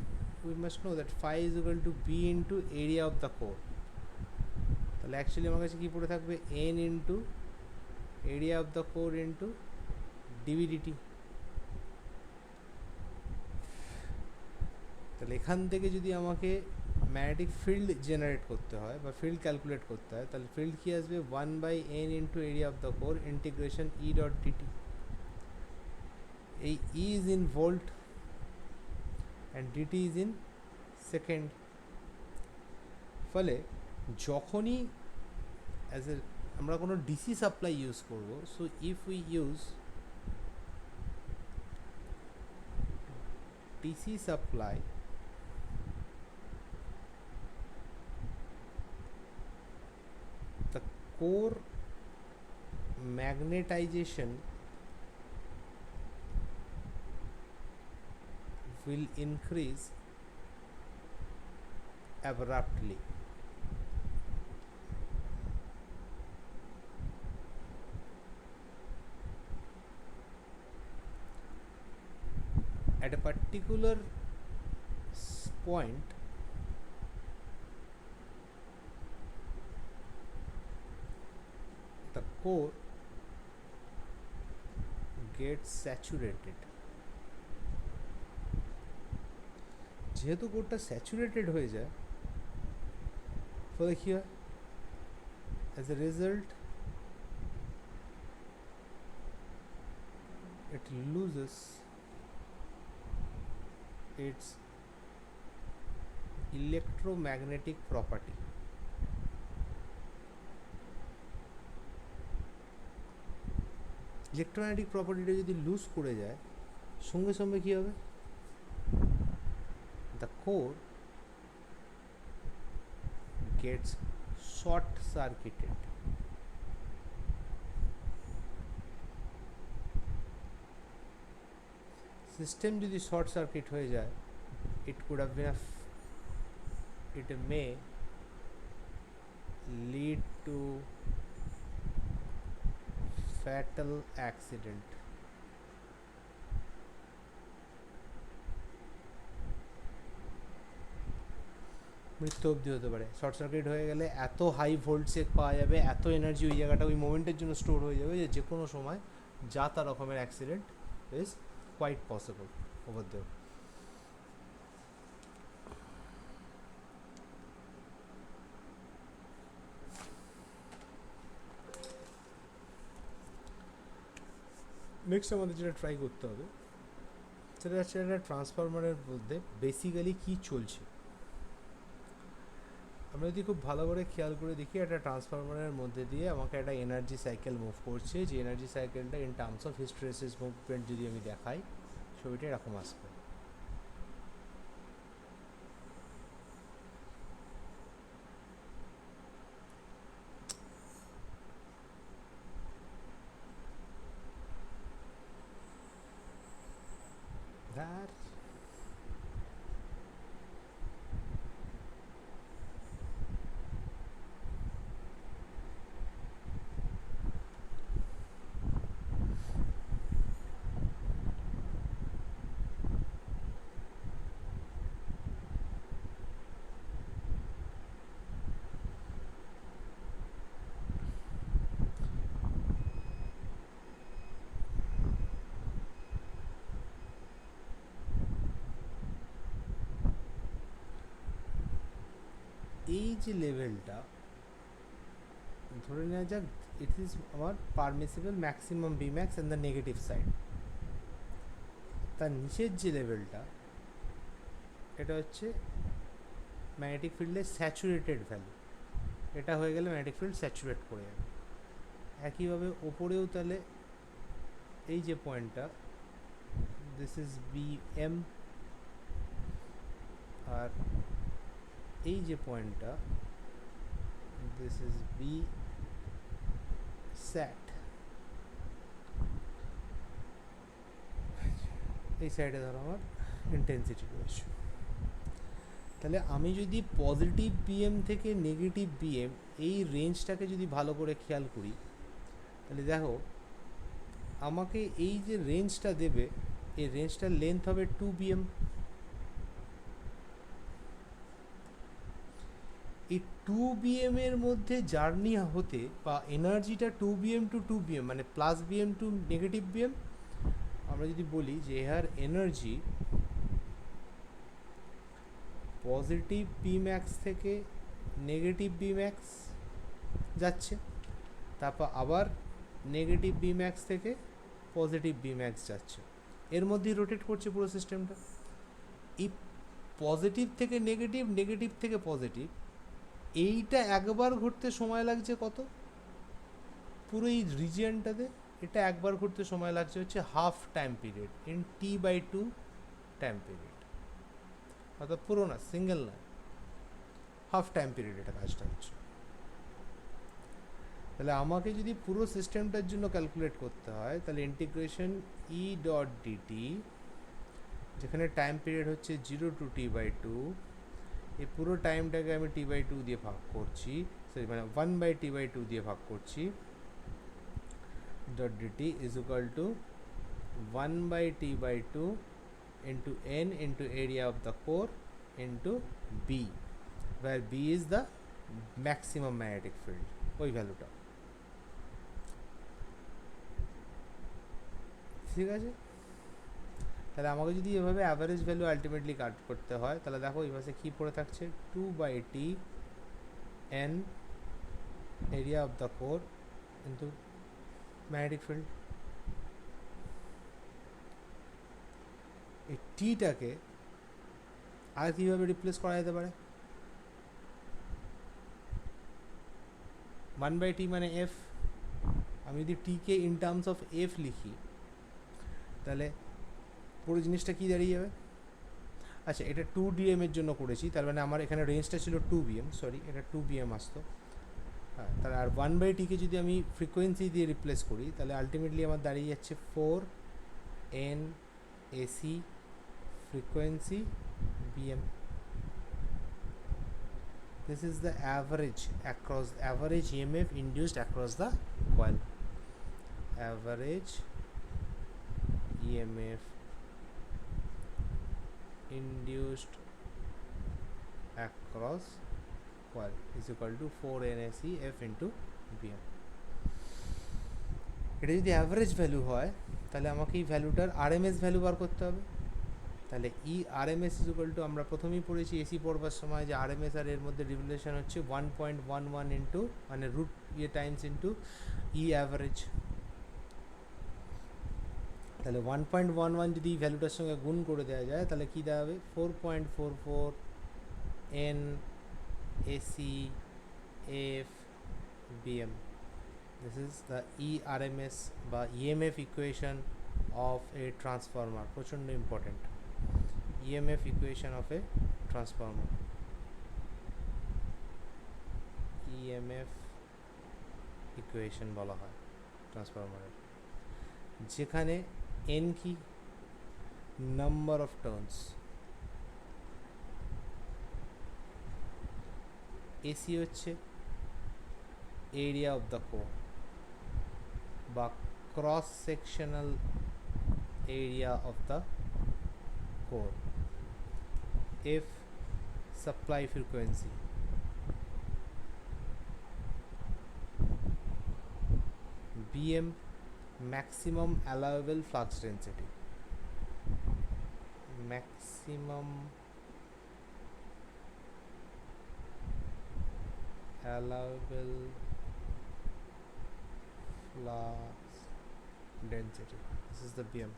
we must know that phi is equal to B into area of the core. তাহলে অ্যাকচুয়ালি আমার কাছে কী পড়ে থাকবে, N into area of the core into dv dt. তাহলে এখান থেকে যদি আমাকে ম্যাগনেটিক ফিল্ড জেনারেট করতে হয় বা ফিল্ড ক্যালকুলেট করতে হয়, তাহলে ফিল্ড কী আসবে, 1/n into area of the core integration E dot dt. এই E is in volt and dt is in second. ফলে যখনই অ্যাজ এ আমরা কোনো ডিসি সাপ্লাই ইউজ করবো, so if we use DC supply, the core magnetization will increase abruptly. At a particular point, the core gets saturated. যেহেতু কোরটা saturated হয়ে যায়, ফলে কী হয়, as a result it loses its electromagnetic property. Electromagnetic প্রপার্টিটা যদি lose করে যায়, সঙ্গে সঙ্গে কী হবে, the core gets short circuited. System যদি শর্ট সার্কিট হয়ে যায়, it could have been it may lead to fatal accident. মৃত্যু অবধি হতে পারে। শর্ট সার্কিট হয়ে গেলে এত হাই ভোল্টেজ পাওয়া যাবে, এত এনার্জি ওই জায়গাটা ওই মোমেন্টের জন্য স্টোর হয়ে যাবে, যে কোনো সময় যা তা রকমের accident is quite possible over there. Next আমাদের যেটা ট্রাই করতে হবে, সেটা হচ্ছে একটা ট্রান্সফরমারের মধ্যে বেসিক্যালি কী চলছে। আমরা যদি খুব ভালো করে খেয়াল করে দেখি, একটা ট্রান্সফরমারের মধ্যে দিয়ে আমাকে একটা এনার্জি সাইকেল মুভ করছে, যে এনার্জি সাইকেলটা in terms of hysteresis movement যদি আমি দেখাই, ছবিটা এরকম আসবে। এই যে লেভেলটা ধরে নেওয়া যাক, ইট ইজ আমার permissible maximum B max and the negative side. তার নিচের যে লেভেলটা, এটা হচ্ছে ম্যাগনেটিক ফিল্ডের স্যাচুরেটেড ভ্যালু। এটা হয়ে গেলে ম্যাগনেটিক ফিল্ড স্যাচুরেট করে যাবে। একইভাবে ওপরেও তাহলে এই যে পয়েন্টটা, দিস ইজ বি এম, আর এই যে পয়েন্টটা, দিস ইজ বি স্যাট। এই সাইডে ধরো আমার ইন্টেন্সিটি রয়েছে। তাহলে আমি যদি পজিটিভ বিএম থেকে নেগেটিভ বিএম এই রেঞ্জটাকে যদি ভালো করে খেয়াল করি, তাহলে দেখো আমাকে এই যে রেঞ্জটা দেবে, এই রেঞ্জটার লেন্থ হবে 2 বিএম। এই 2 বিএম এর মধ্যে জার্নি হতে বা এনার্জিটা 2 বিএম টু 2 বিএম মানে plus BM to negative BM, আমরা যদি বলি যে এর এনার্জি পজিটিভ বি ম্যাক্স থেকে নেগেটিভ বি ম্যাক্স যাচ্ছে, তারপর আবার নেগেটিভ বি ম্যাক্স থেকে পজিটিভ বি ম্যাক্স যাচ্ছে, এর মধ্যেই রোটেট করছে পুরো সিস্টেমটা। এই পজিটিভ থেকে নেগেটিভ, নেগেটিভ থেকে পজিটিভ, এইটা একবার ঘুরতে সময় লাগছে কত? পুরো এই রিজিয়নটাতে এটা একবার ঘুরতে সময় লাগছে হচ্ছে half time period in T/2 time period, অর্থাৎ পুরো না, সিঙ্গেল না, হাফ টাইম পিরিয়ড এটা কাজটা হচ্ছে। তাহলে আমাকে যদি পুরো সিস্টেমটার জন্য ক্যালকুলেট করতে হয়, তাহলে ইন্টিগ্রেশন E.dt, যেখানে টাইম পিরিয়ড হচ্ছে 0 টু T/2, এই পুরো টাইমটাকে আমি T/2 দিয়ে ভাগ করছি, সরি মানে 1/T/2 দিয়ে ভাগ করছি, .dt is equal to 1/T/2 into n into area of the core into B, where B is the maximum magnetic field, ওই ভ্যালুটা। ঠিক আছে, তাহলে আমাকে যদি এভাবে অ্যাভারেজ ভ্যালু আলটিমেটলি কাট করতে হয়, তাহলে দেখো এই পাশে কী পড়ে থাকছে, 2/T n area of the core into magnetic field. এই টিটাকে আর কীভাবে রিপ্লেস করা যেতে পারে? 1/T মানে এফ, আমি যদি টিকে ইন টার্মস অফ এফ লিখি, তাহলে পুরো জিনিসটা কী দাঁড়িয়ে যাবে? আচ্ছা, এটা 2 DM এর জন্য করেছি, তার মানে আমার এখানে রেঞ্জটা ছিল 2 বিএম, সরি এটা 2 বিএম আসতো। হ্যাঁ, তাহলে আর 1/Tকে যদি আমি ফ্রিকোয়েন্সি দিয়ে রিপ্লেস করি, তাহলে আলটিমেটলি আমার দাঁড়িয়ে যাচ্ছে 4 NAC frequency BM. This is the average EMF induced across the coil. Average EMF induced across coil is equal to 4 NAC F into BM. এটা যদি অ্যাভারেজ ভ্যালু হয়, তাহলে আমাকে এই ভ্যালুটার আরএমএস ভ্যালু বার করতে হবে। তাহলে RMS ইজ ইকুয়াল টু, আমরা প্রথমেই পড়েছি এসি পড়বার সময় যে RMS আর এর মধ্যে রিলেশন হচ্ছে 1.11 ইন্টু মানে রুট টাইমস ইন্টু অ্যাভারেজ। তাহলে 1.11 যদি ভ্যালুটার সঙ্গে গুণ করে দেওয়া যায়, তাহলে কী দেওয়া হবে? 4.44 NAC F BM. This is the RMS বা EMF equation of a transformer. প্রচণ্ড important, EMF equation of a transformer. EMF equation বলা হয় ট্রান্সফরমারের, যেখানে n কি? নাম্বার অফ টার্নস, AC হচ্ছে এরিয়া অফ দ্য কোর বা cross sectional area of the core, F supply frequency, BM maximum allowable flux density, maximum allowable flux density. This is the BM.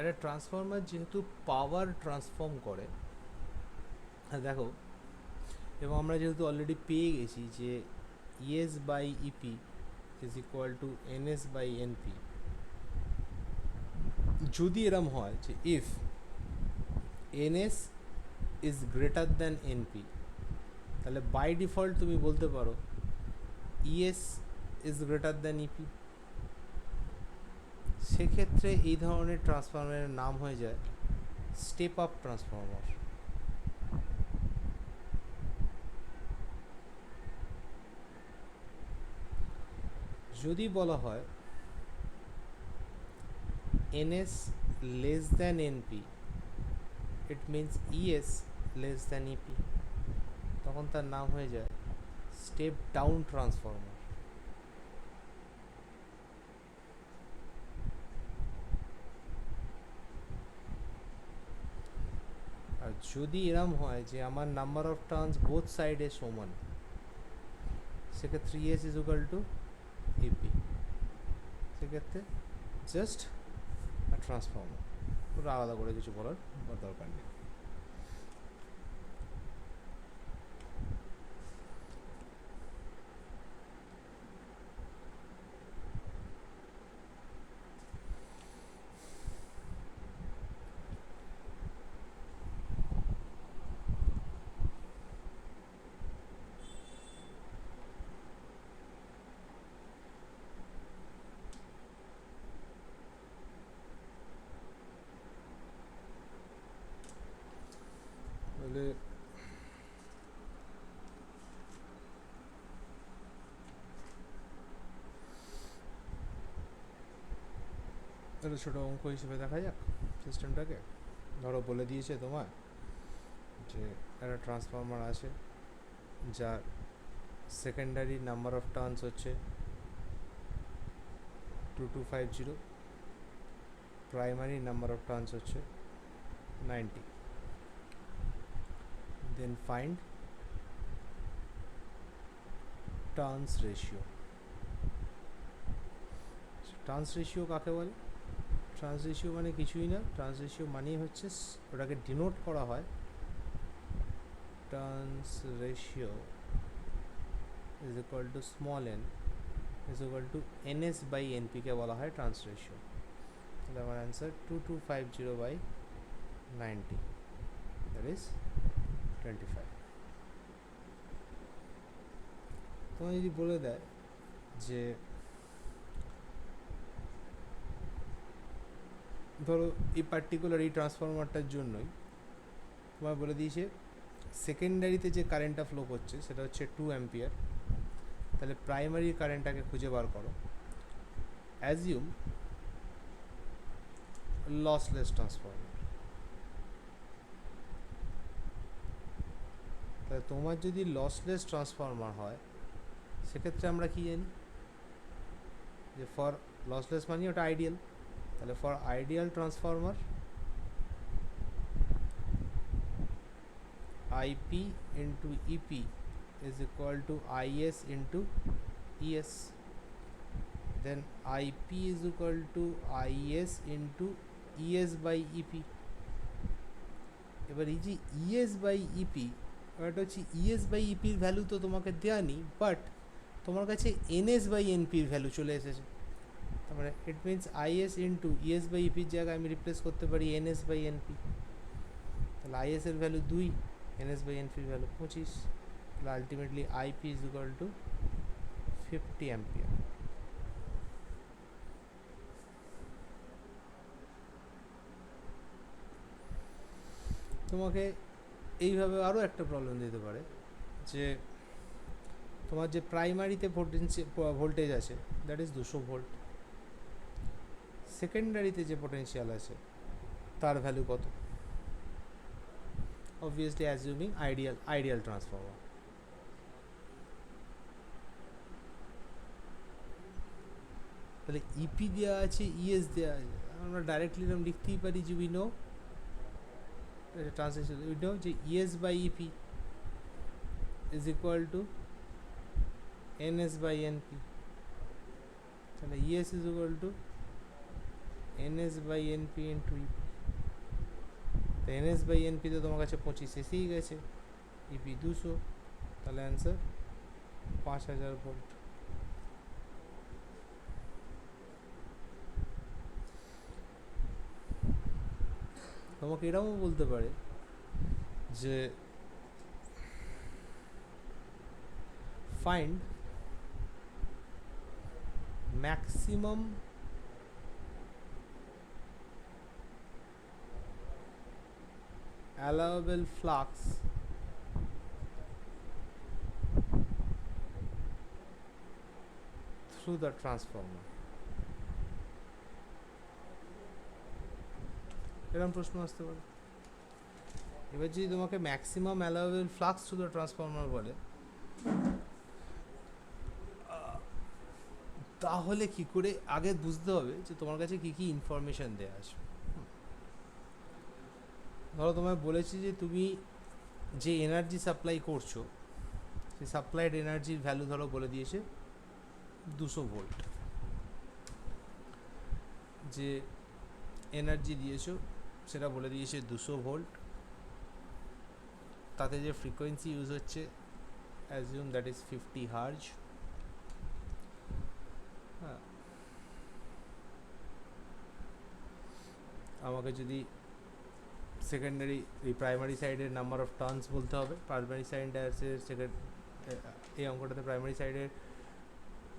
একটা transformer যেহেতু পাওয়ার transform করে, দেখো, এবং আমরা যেহেতু already পেয়ে গেছি যে ES/EP is equal two NS/NP, যদি এরম হয় যে if NS is greater than NP, তাহলে বাই ডিফল্ট তুমি বলতে পারো ES is greater than EP. সেক্ষেত্রে এই ধরনের ট্রান্সফরমারের নাম হয়ে যায় স্টেপ আপ ট্রান্সফরমার। যদি বলা হয় NS less than NP, it means ES less than EP, তখন তার নাম হয়ে যায় স্টেপ ডাউন ট্রান্সফরমার। আর যদি এরম হয় যে আমার নাম্বার অফ টার্নস বোথ সাইডে সমান, সেক্ষেত্রে ES is equal to EP, সেক্ষেত্রে জাস্ট ট্রান্সফর্মার, ওটা আলাদা করে কিছু বলার দরকার নেই। তাহলে তাহলে ছোটো অঙ্ক হিসেবে দেখা যাক সিস্টেমটাকে। ধরো বলে দিয়েছে তোমায় যে একটা ট্রান্সফর্মার আছে যার সেকেন্ডারি নাম্বার অফ টার্নস হচ্ছে 2250, প্রাইমারি নাম্বার অফ টার্নস হচ্ছে 90, then find turns ratio. Turns ratio কাকে বলে? ট্রান্স রেশিও মানে কিছুই না, ট্রান্স রেশিও মানেই হচ্ছে ওটাকে ডিনোট করা হয় trans ratio is equal to small N is equal to NS by এনপিকে বলা হয় ট্রান্স রেশিও। তাহলে আমার অ্যান্সার 2250 বাই 90, দ্যাট ইজ 25। তোমার যদি বলে দেয় যে ধরো এই পার্টিকুলার এই ট্রান্সফরমারটার জন্যই তোমার বলে দিয়েছে সেকেন্ডারিতে যে কারেন্টটা ফ্লো করছে সেটা হচ্ছে 2 অ্যাম্পিয়ার, তাহলে প্রাইমারি কারেন্টটাকে খুঁজে বার করো। অ্যাজিউম লসলেস ট্রান্সফরমার, তাহলে তোমার যদি লসলেস ট্রান্সফরমার হয় সেক্ষেত্রে আমরা কি জানি যে ফর লসলেস মানে ওটা আইডিয়াল, তাহলে for ideal transformer IP into EP is equal to IS into ES, then IP is equal to IS into ES by EP। এবার এই যে ES by EP, এটা হচ্ছে ES by EP এর value তো তোমাকে দেওয়া নেই, বাট তোমার কাছে NS by NP এর ভ্যালু চলে এসেছে। তার মানে it means IS into ES by EP এর জায়গায় আমি রিপ্লেস করতে পারি NS by NP। তাহলে IS এর ভ্যালু 2, NS by NP এর ভ্যালু 25, তাহলে ultimately IP is equal to 50 ampere. তোমাকে এইভাবে আরও একটা প্রবলেম দিতে পারে যে তোমার যে প্রাইমারিতে ভোল্টেজ আছে দ্যাট ইজ 200 ভোল্ট, সেকেন্ডারিতে যে পোটেনশিয়াল আছে তার ভ্যালু কত? Obviously assuming ideal transformer. তাহলে ইপি দেওয়া আছে, ইএস দেওয়া আছে, আমরা ডাইরেক্টলি এরকম লিখতেই পারি যে we know translation, we know যে ES by EP is equal to NS by NP. তাহলে ES is equal to NS by NP into EP. তো এনএস বাই এনপি তো তোমার কাছে 25 এসেই গেছে, ইপি 200, তাহলে অ্যান্সার 5000 ভোল্ট। তোমাকে এটাও বলতে পারে যে find maximum allowable flux through the transformer. এরকম প্রশ্ন আসতে পারে। এবার যদি তোমাকে maximum allowable flux through the transformer বলে, তাহলে কি করে আগে বুঝতে হবে যে তোমার কাছে কি কি ইনফরমেশন দেওয়া আছে। ধরো তোমায় বলেছি যে তুমি যে এনার্জি সাপ্লাই করছো সেই সাপ্লাইড এনার্জির ভ্যালু ধরো বলে দিয়েছে 200 ভোল্ট। যে এনার্জি দিয়েছো সেটা বলে দিয়েছে 200 ভোল্ট। তাতে যে ফ্রিকোয়েন্সি ইউজ হচ্ছে অ্যাজিউম দ্যাট ইজ 50 হার্জ। হ্যাঁ, আমাকে যদি সেকেন্ডারি এই প্রাইমারি সাইডের নাম্বার অফ টার্নস বলতে হবে। প্রাইমারি সাইডে আছে এই অঙ্কটাতে প্রাইমারি সাইডের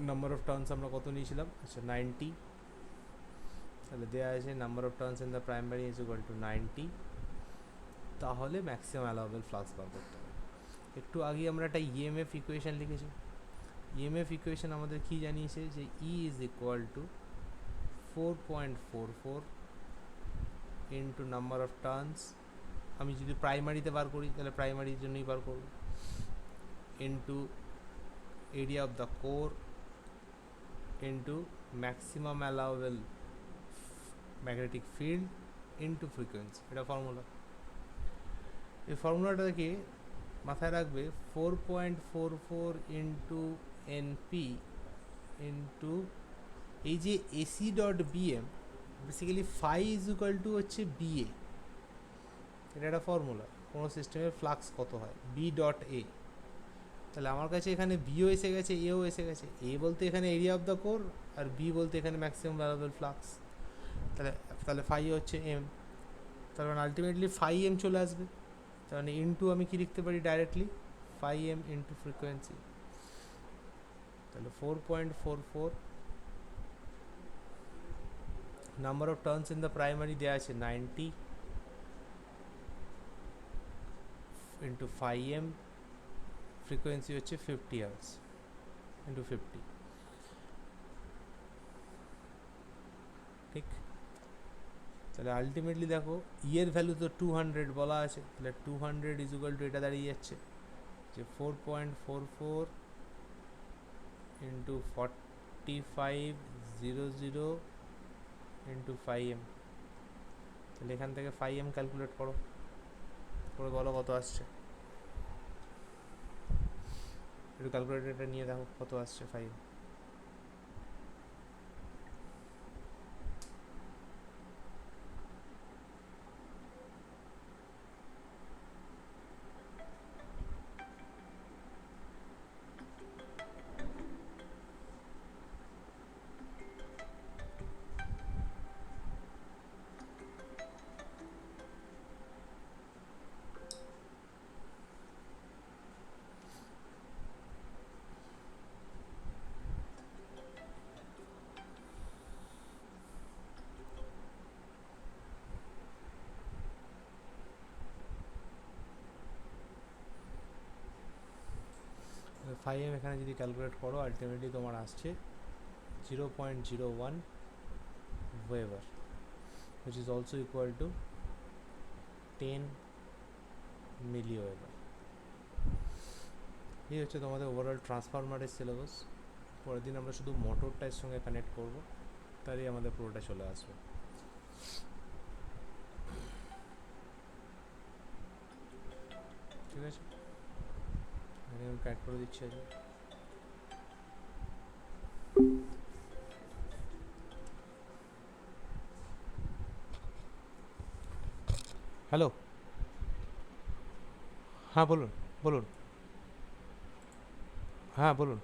নাম্বার অফ টার্নস আমরা কত নিয়েছিলাম? আচ্ছা 90। তাহলে দেওয়া আছে number of turns in the primary is equal two 90। তাহলে ম্যাক্সিমাম অ্যালাউয়েবল ফ্লাক্স বার করতে হবে। একটু আগে আমরা একটা ইএমএফ ইকুয়েশন লিখেছি। ইএমএফ ইকুয়েশন আমাদের কি জানিয়েছে যে E is equal to 4.44 into number of turns. আমি যদি প্রাইমারিতে বার করি তাহলে প্রাইমারির জন্যই বার করব, into area of the core into maximum allowable magnetic field into frequency. এটা ফর্মুলা। এই ফর্মুলাটাকে মাথায় রাখবে 4.44 ইন্টু এনপি ইন্টু এই যে AC dot BM, basically phi is equal to হচ্ছে বিএ। এটা একটা ফর্মুলা কোনো সিস্টেমের ফ্লাক্স কত হয়, বি ডট এ। তাহলে আমার কাছে এখানে বিও এসে গেছে, এও এসে গেছে। এ বলতে এখানে এরিয়া অফ দ্য কোর, আর বি বলতে এখানে ম্যাক্সিমাম ভ্যালুয়েবল ফ্লাক্স। তাহলে ফাই হচ্ছে এম। তার মানে আলটিমেটলি ফাই এম চলে আসবে। তার মানে ইন্টু আমি কি লিখতে পারি directly, phi M into frequency. তাহলে 4.44 number of turns in the primary দেওয়া আছে 90 ইন্টু ফাই এম, ফ্রিকোয়েন্সি হচ্ছে 50 হার্টজ ইন্টু 50। ঠিক? তাহলে আলটিমেটলি দেখো ইয়ের ভ্যালু তো 200 বলা আছে। তাহলে 200 ইজ ইকুয়াল টু এটা দাঁড়িয়ে যাচ্ছে যে 4.44 ইন্টু 4500 ইন্টু ফাই এম। তাহলে এখান থেকে ফাই এম ক্যালকুলেট করো, করে বলো কত আসছে। একটু ক্যালকুলেটরটা নিয়ে দেখো কত আসছে ফাই এম। ফাই এম এখানে যদি ক্যালকুলেট করো আলটিমেটলি তোমার আসছে 0.01 weber, which is also equal to 10 milli weber. এই হচ্ছে তোমাদের ওভারঅল ট্রান্সফরমারের সিলেবাস। পরের দিন আমরা শুধু মোটরটার সঙ্গে কানেক্ট করব, তারই আমাদের পুরোটা চলে আসবে। ঠিক আছে, আমি কানেক্ট করে দিচ্ছি আজকে। হ্যালো, হ্যাঁ বলুন বলুন, হ্যাঁ বলুন।